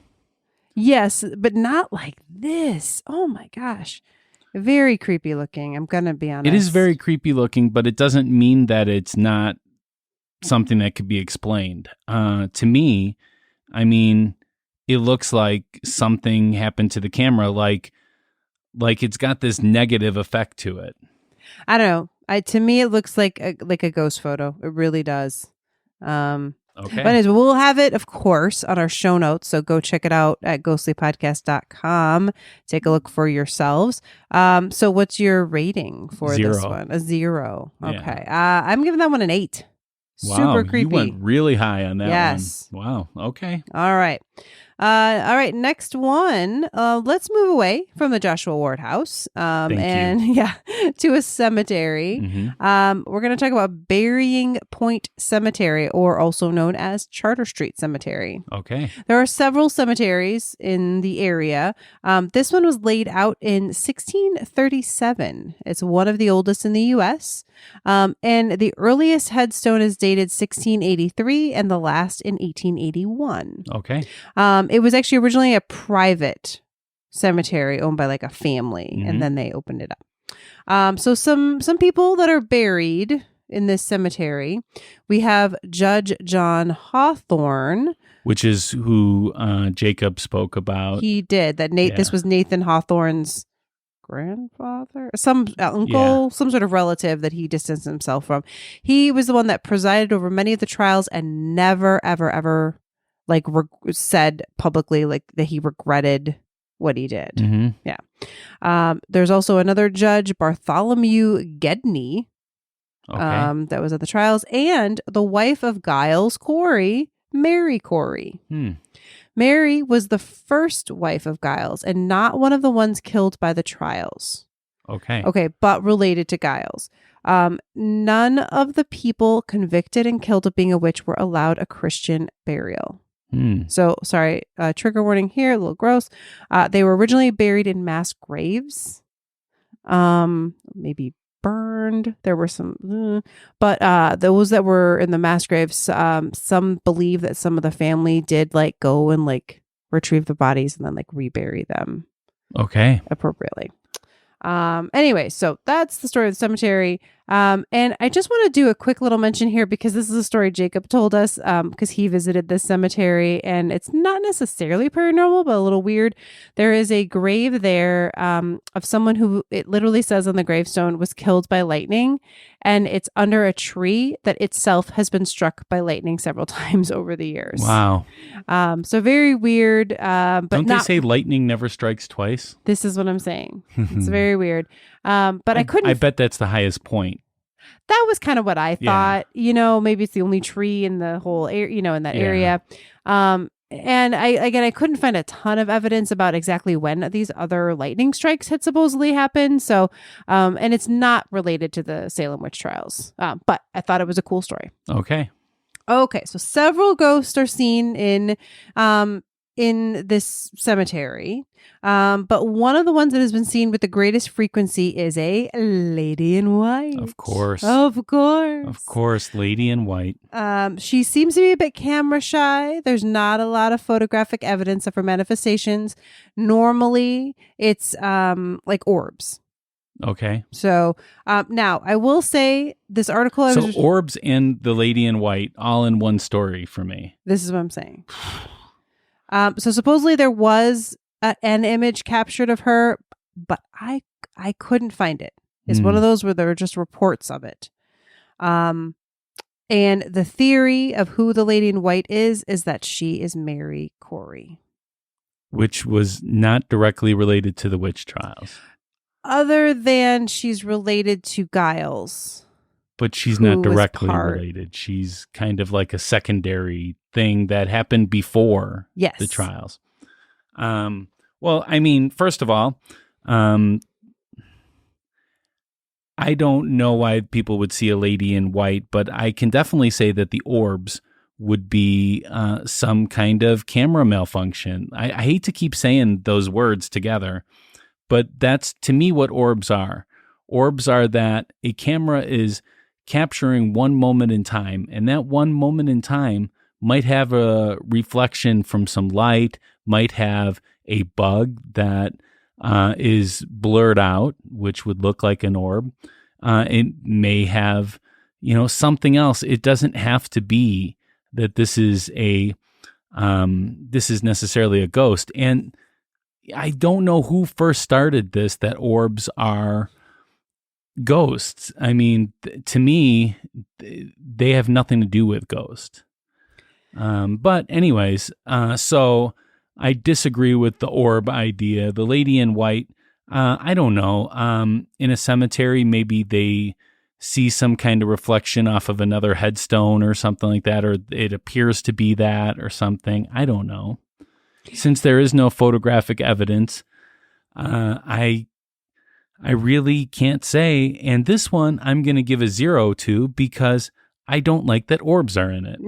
Yes, but not like this. Oh my gosh. Very creepy looking. I'm going to be honest. It is very creepy looking, but it doesn't mean that it's not something that could be explained. To me, I mean, it looks like something happened to the camera, like it's got this negative effect to it. I don't know. To me, it looks like a ghost photo. It really does. Okay. But anyways, we'll have it, of course, on our show notes. So go check it out at ghostlypodcast.com. Take a look for yourselves. So what's your rating for 0. this one? A 0. Yeah. Okay. I'm giving that one an 8. Wow, Super creepy. You went really high on that Yes. one. Wow. Okay. All right. Next one. Let's move away from the Joshua Ward house. Thank you. Yeah, to a cemetery. Mm-hmm. We're going to talk about Burying Point Cemetery, or also known as Charter Street Cemetery. Okay. There are several cemeteries in the area. This one was laid out in 1637. It's one of the oldest in the U.S. And the earliest headstone is dated 1683 and the last in 1881. Okay. It was actually originally a private cemetery owned by like a family, and then they opened it up. So some people that are buried in this cemetery, we have Judge John Hawthorn, which is who Jacob spoke about. He did that. This was Nathan Hawthorne's grandfather, some uncle, some sort of relative that he distanced himself from. He was the one that presided over many of the trials and never, ever like said publicly like that he regretted what he did. Mm-hmm. Yeah. There's also another judge, Bartholomew Gedney, that was at the trials, and the wife of Giles Corey, Mary Corey. Mary was the first wife of Giles and not one of the ones killed by the trials. Okay, but related to Giles. None of the people convicted and killed of being a witch were allowed a Christian burial. So, sorry, trigger warning here, a little gross. They were originally buried in mass graves, maybe burned. There were some, but those that were in the mass graves, some believe that some of the family did like go and like retrieve the bodies and then like rebury them. Okay. Appropriately. Anyway, so that's the story of the cemetery. And I just want to do a quick little mention here because this is a story Jacob told us, because he visited this cemetery and it's not necessarily paranormal, but a little weird. There is a grave there, of someone who, it literally says on the gravestone, was killed by lightning, and it's under a tree that itself has been struck by lightning several times over the years. Wow. So very weird. But don't they say lightning never strikes twice? This is what I'm saying. It's very weird. But I couldn't. I bet that's the highest point. That was kind of what I thought. Maybe it's the only tree in the whole area, in that area. And I couldn't find a ton of evidence about exactly when these other lightning strikes had supposedly happened. So, and it's not related to the Salem Witch Trials. But I thought it was a cool story. Okay. So several ghosts are seen in this cemetery. But one of the ones that has been seen with the greatest frequency is a lady in white. Of course. Lady in white. She seems to be a bit camera shy. There's not a lot of photographic evidence of her manifestations. Normally it's like orbs. Okay. So now I will say this article. Orbs and the lady in white all in one story for me. This is what I'm saying. So supposedly there was an image captured of her, but I couldn't find it. It's one of those where there are just reports of it. And the theory of who the lady in white is that she is Mary Corey. Which was not directly related to the witch trials. Other than she's related to Giles. But she's not directly related. She's kind of like a secondary thing that happened before the trials. Well, I mean, first of all, I don't know why people would see a lady in white, but I can definitely say that the orbs would be some kind of camera malfunction. I hate to keep saying those words together, but that's to me what orbs are. Orbs are that a camera is capturing one moment in time, and that one moment in time might have a reflection from some light, might have a bug that is blurred out, which would look like an orb. It may have, something else. It doesn't have to be that this is necessarily a ghost. And I don't know who first started this, that orbs are ghosts. I mean, to me, they have nothing to do with ghosts. But anyways, so I disagree with the orb idea. The lady in white, I don't know. In a cemetery, maybe they see some kind of reflection off of another headstone or something like that, or it appears to be that or something. I don't know. Since there is no photographic evidence, I really can't say. And this one I'm going to give a 0 to because I don't like that orbs are in it.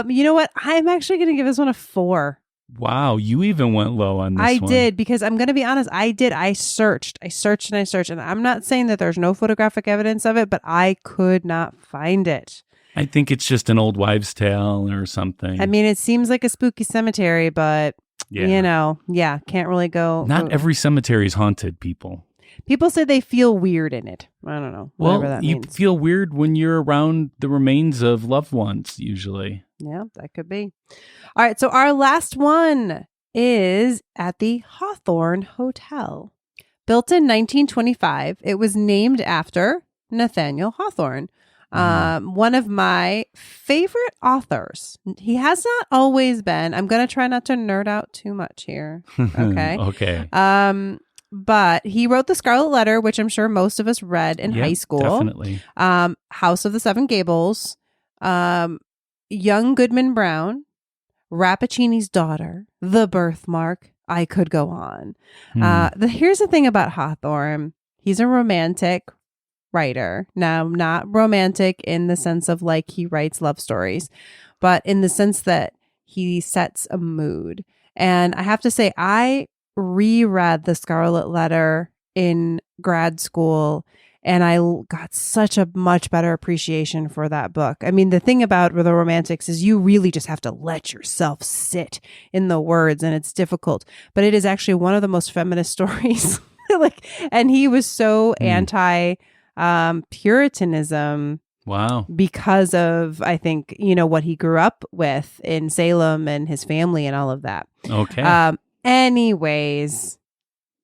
You know what? I'm actually going to give this one a 4. Wow, you even went low on this one. I did, because I'm going to be honest. I searched. And I'm not saying that there's no photographic evidence of it, but I could not find it. I think it's just an old wives' tale or something. I mean, it seems like a spooky cemetery, but, can't really go. Not every cemetery is haunted, people. People say they feel weird in it. I don't know. Whatever that means. You feel weird when you're around the remains of loved ones, usually. Yeah, that could be. All right. So our last one is at the Hawthorn Hotel. Built in 1925, it was named after Nathaniel Hawthorne, one of my favorite authors. He has not always been. I'm going to try not to nerd out too much here. Okay. Okay. But he wrote The Scarlet Letter, which I'm sure most of us read in high school. Definitely. House of the Seven Gables, Young Goodman Brown, Rappaccini's Daughter, The Birthmark. I could go on. Here's the thing about Hawthorne. He's a romantic writer. Now, not romantic in the sense of like he writes love stories, but in the sense that he sets a mood. And I have to say, I reread The Scarlet Letter in grad school, and I got such a much better appreciation for that book. I mean, the thing about the romantics is you really just have to let yourself sit in the words, and it's difficult. But it is actually one of the most feminist stories. And he was so anti Puritanism. Wow. Because of, I think, what he grew up with in Salem and his family and all of that. Okay. Anyways,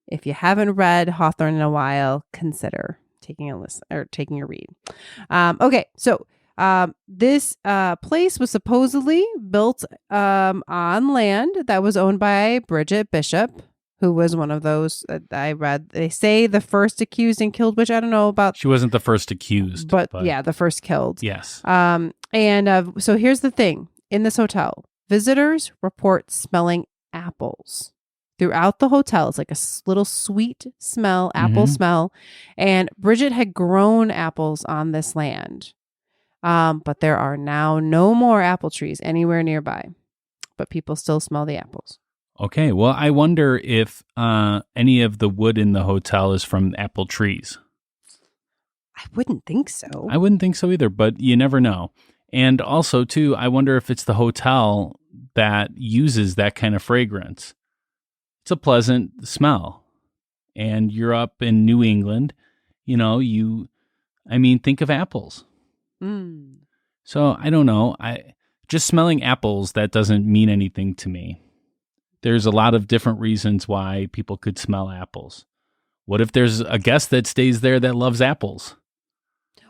if you haven't read Hawthorne in a while, consider taking a listen or taking a read. Okay, so this place was supposedly built on land that was owned by Bridget Bishop, who was one of those I read. They say the first accused and killed, which I don't know about. She wasn't the first accused, but yeah, the first killed. Yes. So here's the thing: in this hotel, visitors report smelling apples throughout the hotel. It's like a little sweet smell, apple smell. And Bridget had grown apples on this land. But there are now no more apple trees anywhere nearby. But people still smell the apples. Okay. Well, I wonder if any of the wood in the hotel is from apple trees. I wouldn't think so. I wouldn't think so either, but you never know. And also, too, I wonder if it's the hotel that uses that kind of fragrance. It's a pleasant smell. And you're up in New England, think of apples. So I don't know. just smelling apples, that doesn't mean anything to me. There's a lot of different reasons why people could smell apples. What if there's a guest that stays there that loves apples?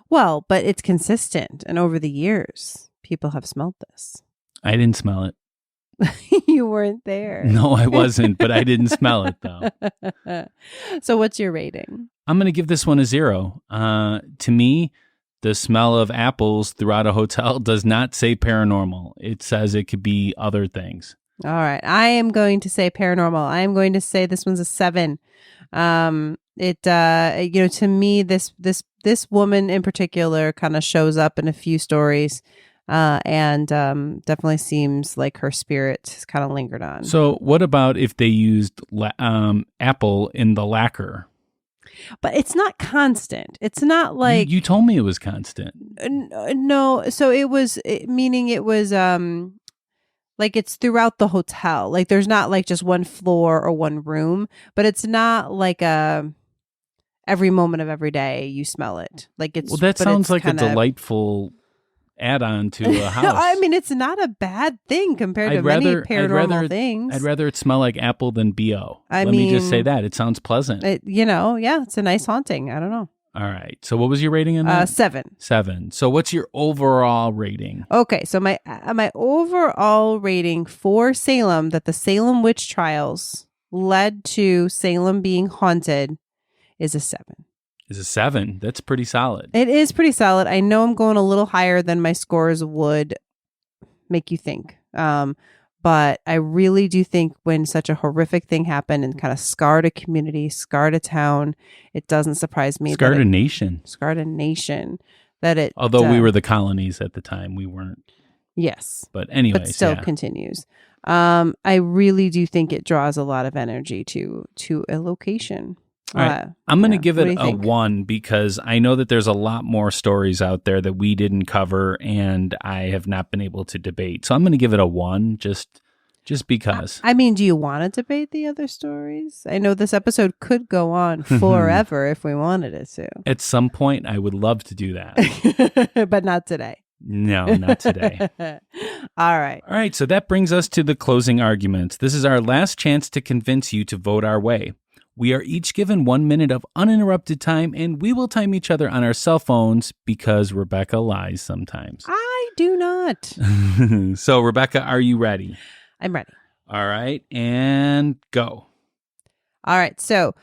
Well, but it's consistent. And over the years, people have smelled this. I didn't smell it. You weren't there. No, I wasn't, but I didn't smell it, though. So what's your rating? I'm going to give this one a 0. To me, the smell of apples throughout a hotel does not say paranormal. It says it could be other things. All right. I am going to say paranormal. I am going to say this one's a 7. To me, this woman in particular kind of shows up in a few stories, and definitely seems like her spirit has kind of lingered on. So what about if they used apple in the lacquer? But it's not constant. It's not like You told me it was constant. No. So meaning it was like it's throughout the hotel. Like there's not like just one floor or one room, but it's not like every moment of every day you smell it. Like it's Well, that sounds like kinda a delightful add-on to a house. I mean, it's not a bad thing compared to many paranormal things. I'd rather it smell like apple than BO. Let me just say that. It sounds pleasant. It's a nice haunting. I don't know. All right. So what was your rating on that? 7. 7. So what's your overall rating? Okay. So my overall rating for Salem, that the Salem Witch Trials led to Salem being haunted, is a 7. Is a 7. That's pretty solid. It is pretty solid. I know I'm going a little higher than my scores would make you think. But I really do think when such a horrific thing happened and kind of scarred a community, scarred a town, it doesn't surprise me. Scarred a nation. Scarred a nation. That it. Although we were the colonies at the time, we weren't. Yes. But anyways, but still continues. I really do think it draws a lot of energy to a location. All right. I'm going to give it a 1 because I know that there's a lot more stories out there that we didn't cover and I have not been able to debate. So I'm going to give it a 1 just because. I mean, do you want to debate the other stories? I know this episode could go on forever if we wanted it to. At some point, I would love to do that. But not today. No, not today. All right. All right. So that brings us to the closing arguments. This is our last chance to convince you to vote our way. We are each given 1 minute of uninterrupted time, and we will time each other on our cell phones because Rebecca lies sometimes. I do not. So, Rebecca, are you ready? I'm ready. All right, and go. All right. So,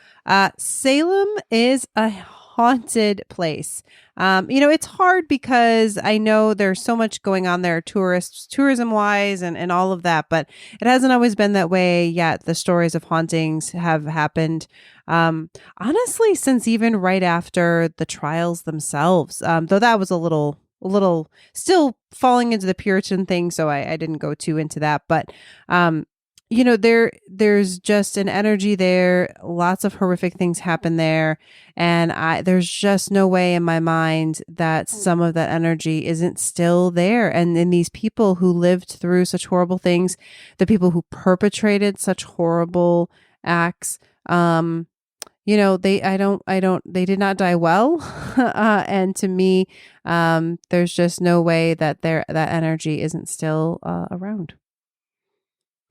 Salem is a haunted place. It's hard because I know there's so much going on there, tourism wise and all of that, but it hasn't always been that way yet. The stories of hauntings have happened, honestly, since even right after the trials themselves, though that was a little still falling into the Puritan thing. So I didn't go too into that, but, there's just an energy there. Lots of horrific things happen there. And there's just no way in my mind that some of that energy isn't still there. And then these people who lived through such horrible things, the people who perpetrated such horrible acts, they did not die well. And to me, there's just no way that that energy isn't still around.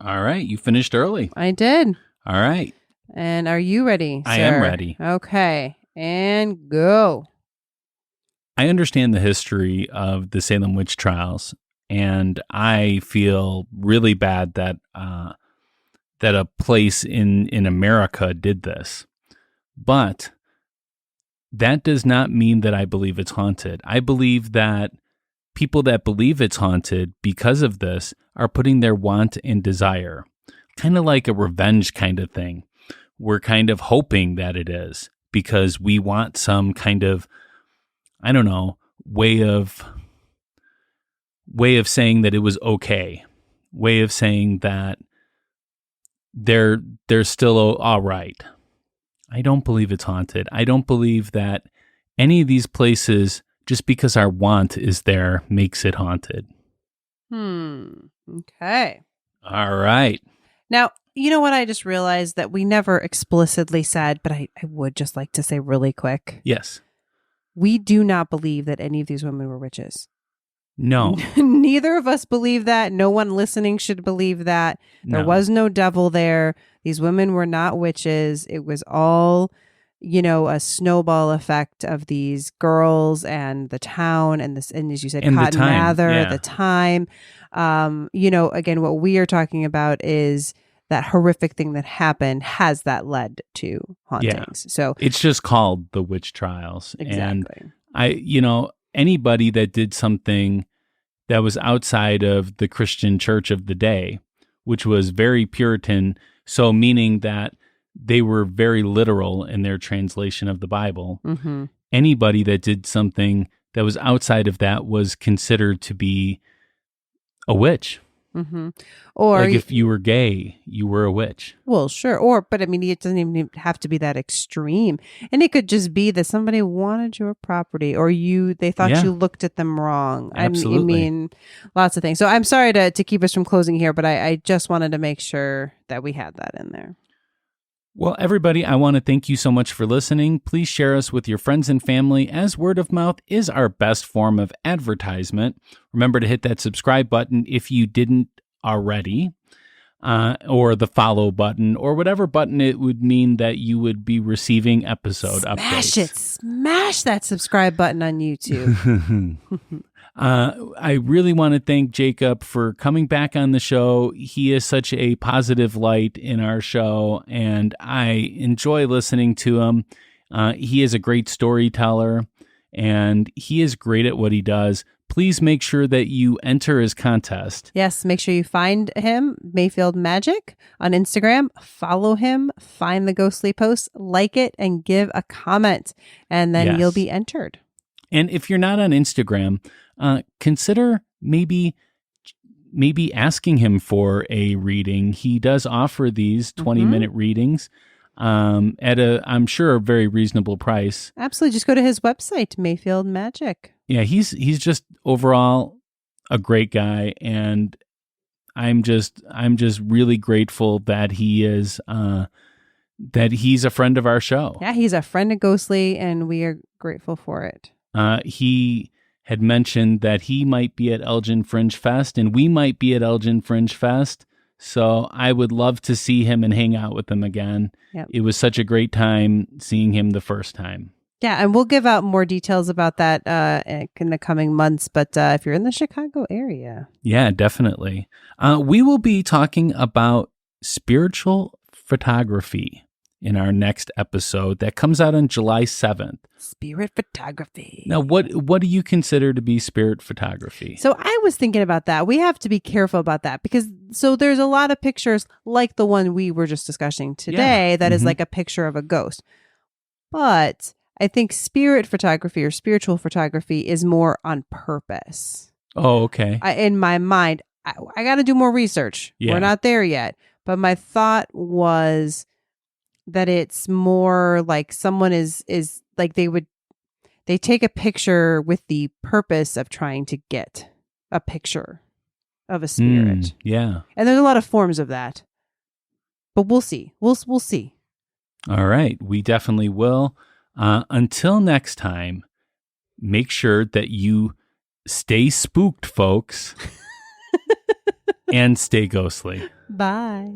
All right. You finished early. I did. All right. And are you ready, I sir? am ready. Okay. And go. I understand the history of the Salem Witch Trials, and I feel really bad that a place in America did this. But that does not mean that I believe it's haunted. I believe that people that believe it's haunted because of this are putting their want and desire, kind of like a revenge kind of thing. We're kind of hoping that it is because we want some kind of, I don't know, way of saying that it was okay, way of saying that they're still all right. I don't believe it's haunted. I don't believe that any of these places, just because our want is there, makes it haunted. Okay. All right. Now, you know what? I just realized that we never explicitly said, but I would just like to say really quick. Yes. We do not believe that any of these women were witches. No. Neither of us believe that. No one listening should believe that. There No. was no devil there. These women were not witches. It was all, a snowball effect of these girls and the town and this, and as you said, And the Cotton time, Mather, yeah. the time. Again, what we are talking about is that horrific thing that happened. Has that led to hauntings? So It's just called the witch trials. exactly. And anybody that did something that was outside of the Christian church of the day, which was very Puritan, so meaning that they were very literal in their translation of the Bible. Mm-hmm. Anybody that did something that was outside of that was considered to be a witch. Mm-hmm. Or Like if you were gay, you were a witch. well, sure. But I mean, it doesn't even have to be that extreme. And it could just be that somebody wanted your property or they thought Yeah. you looked at them wrong. Absolutely. I mean, lots of things. So I'm sorry to keep us from closing here, but I just wanted to make sure that we had that in there. Well, everybody, I want to thank you so much for listening. Please share us with your friends and family, as word of mouth is our best form of advertisement. Remember to hit that subscribe button if you didn't already, or the follow button, or whatever button it would mean that you would be receiving episode updates. Smash that subscribe button on YouTube. I really want to thank Jacob for coming back on the show. He is such a positive light in our show, and I enjoy listening to him. He is a great storyteller, and he is great at what he does. Please make sure that you enter his contest. Yes, make sure you find him, Mayfield Magic, on Instagram. Follow him, find the ghostly post, like it, and give a comment, and then Yes. you'll be entered. And if you're not on Instagram, consider maybe asking him for a reading. He does offer these 20-minute readings at I'm sure, a very reasonable price. Absolutely. Just go to his website, Mayfield Magic. Yeah, he's just overall a great guy, and I'm just really grateful that he's a friend of our show. Yeah, he's a friend of Ghostly, and we are grateful for it. He had mentioned that he might be at Elgin Fringe Fest, and we might be at Elgin Fringe Fest. So I would love to see him and hang out with him again. Yep. It was such a great time seeing him the first time. Yeah, and we'll give out more details about that in the coming months. But if you're in the Chicago area. Yeah, definitely. We will be talking about spiritual photography in our next episode that comes out on July 7th. Spirit photography. Now, what do you consider to be spirit photography? So I was thinking about that. We have to be careful about that because there's a lot of pictures like the one we were just discussing today that is like a picture of a ghost. But I think spirit photography or spiritual photography is more on purpose. Oh, okay. In my mind, I got to do more research. Yeah. We're not there yet. But my thought was that it's more like someone is like they take a picture with the purpose of trying to get a picture of a spirit. Yeah. And there's a lot of forms of that. But we'll see. We'll see. All right. We definitely will. Until next time, make sure that you stay spooked, folks, and stay ghostly. Bye.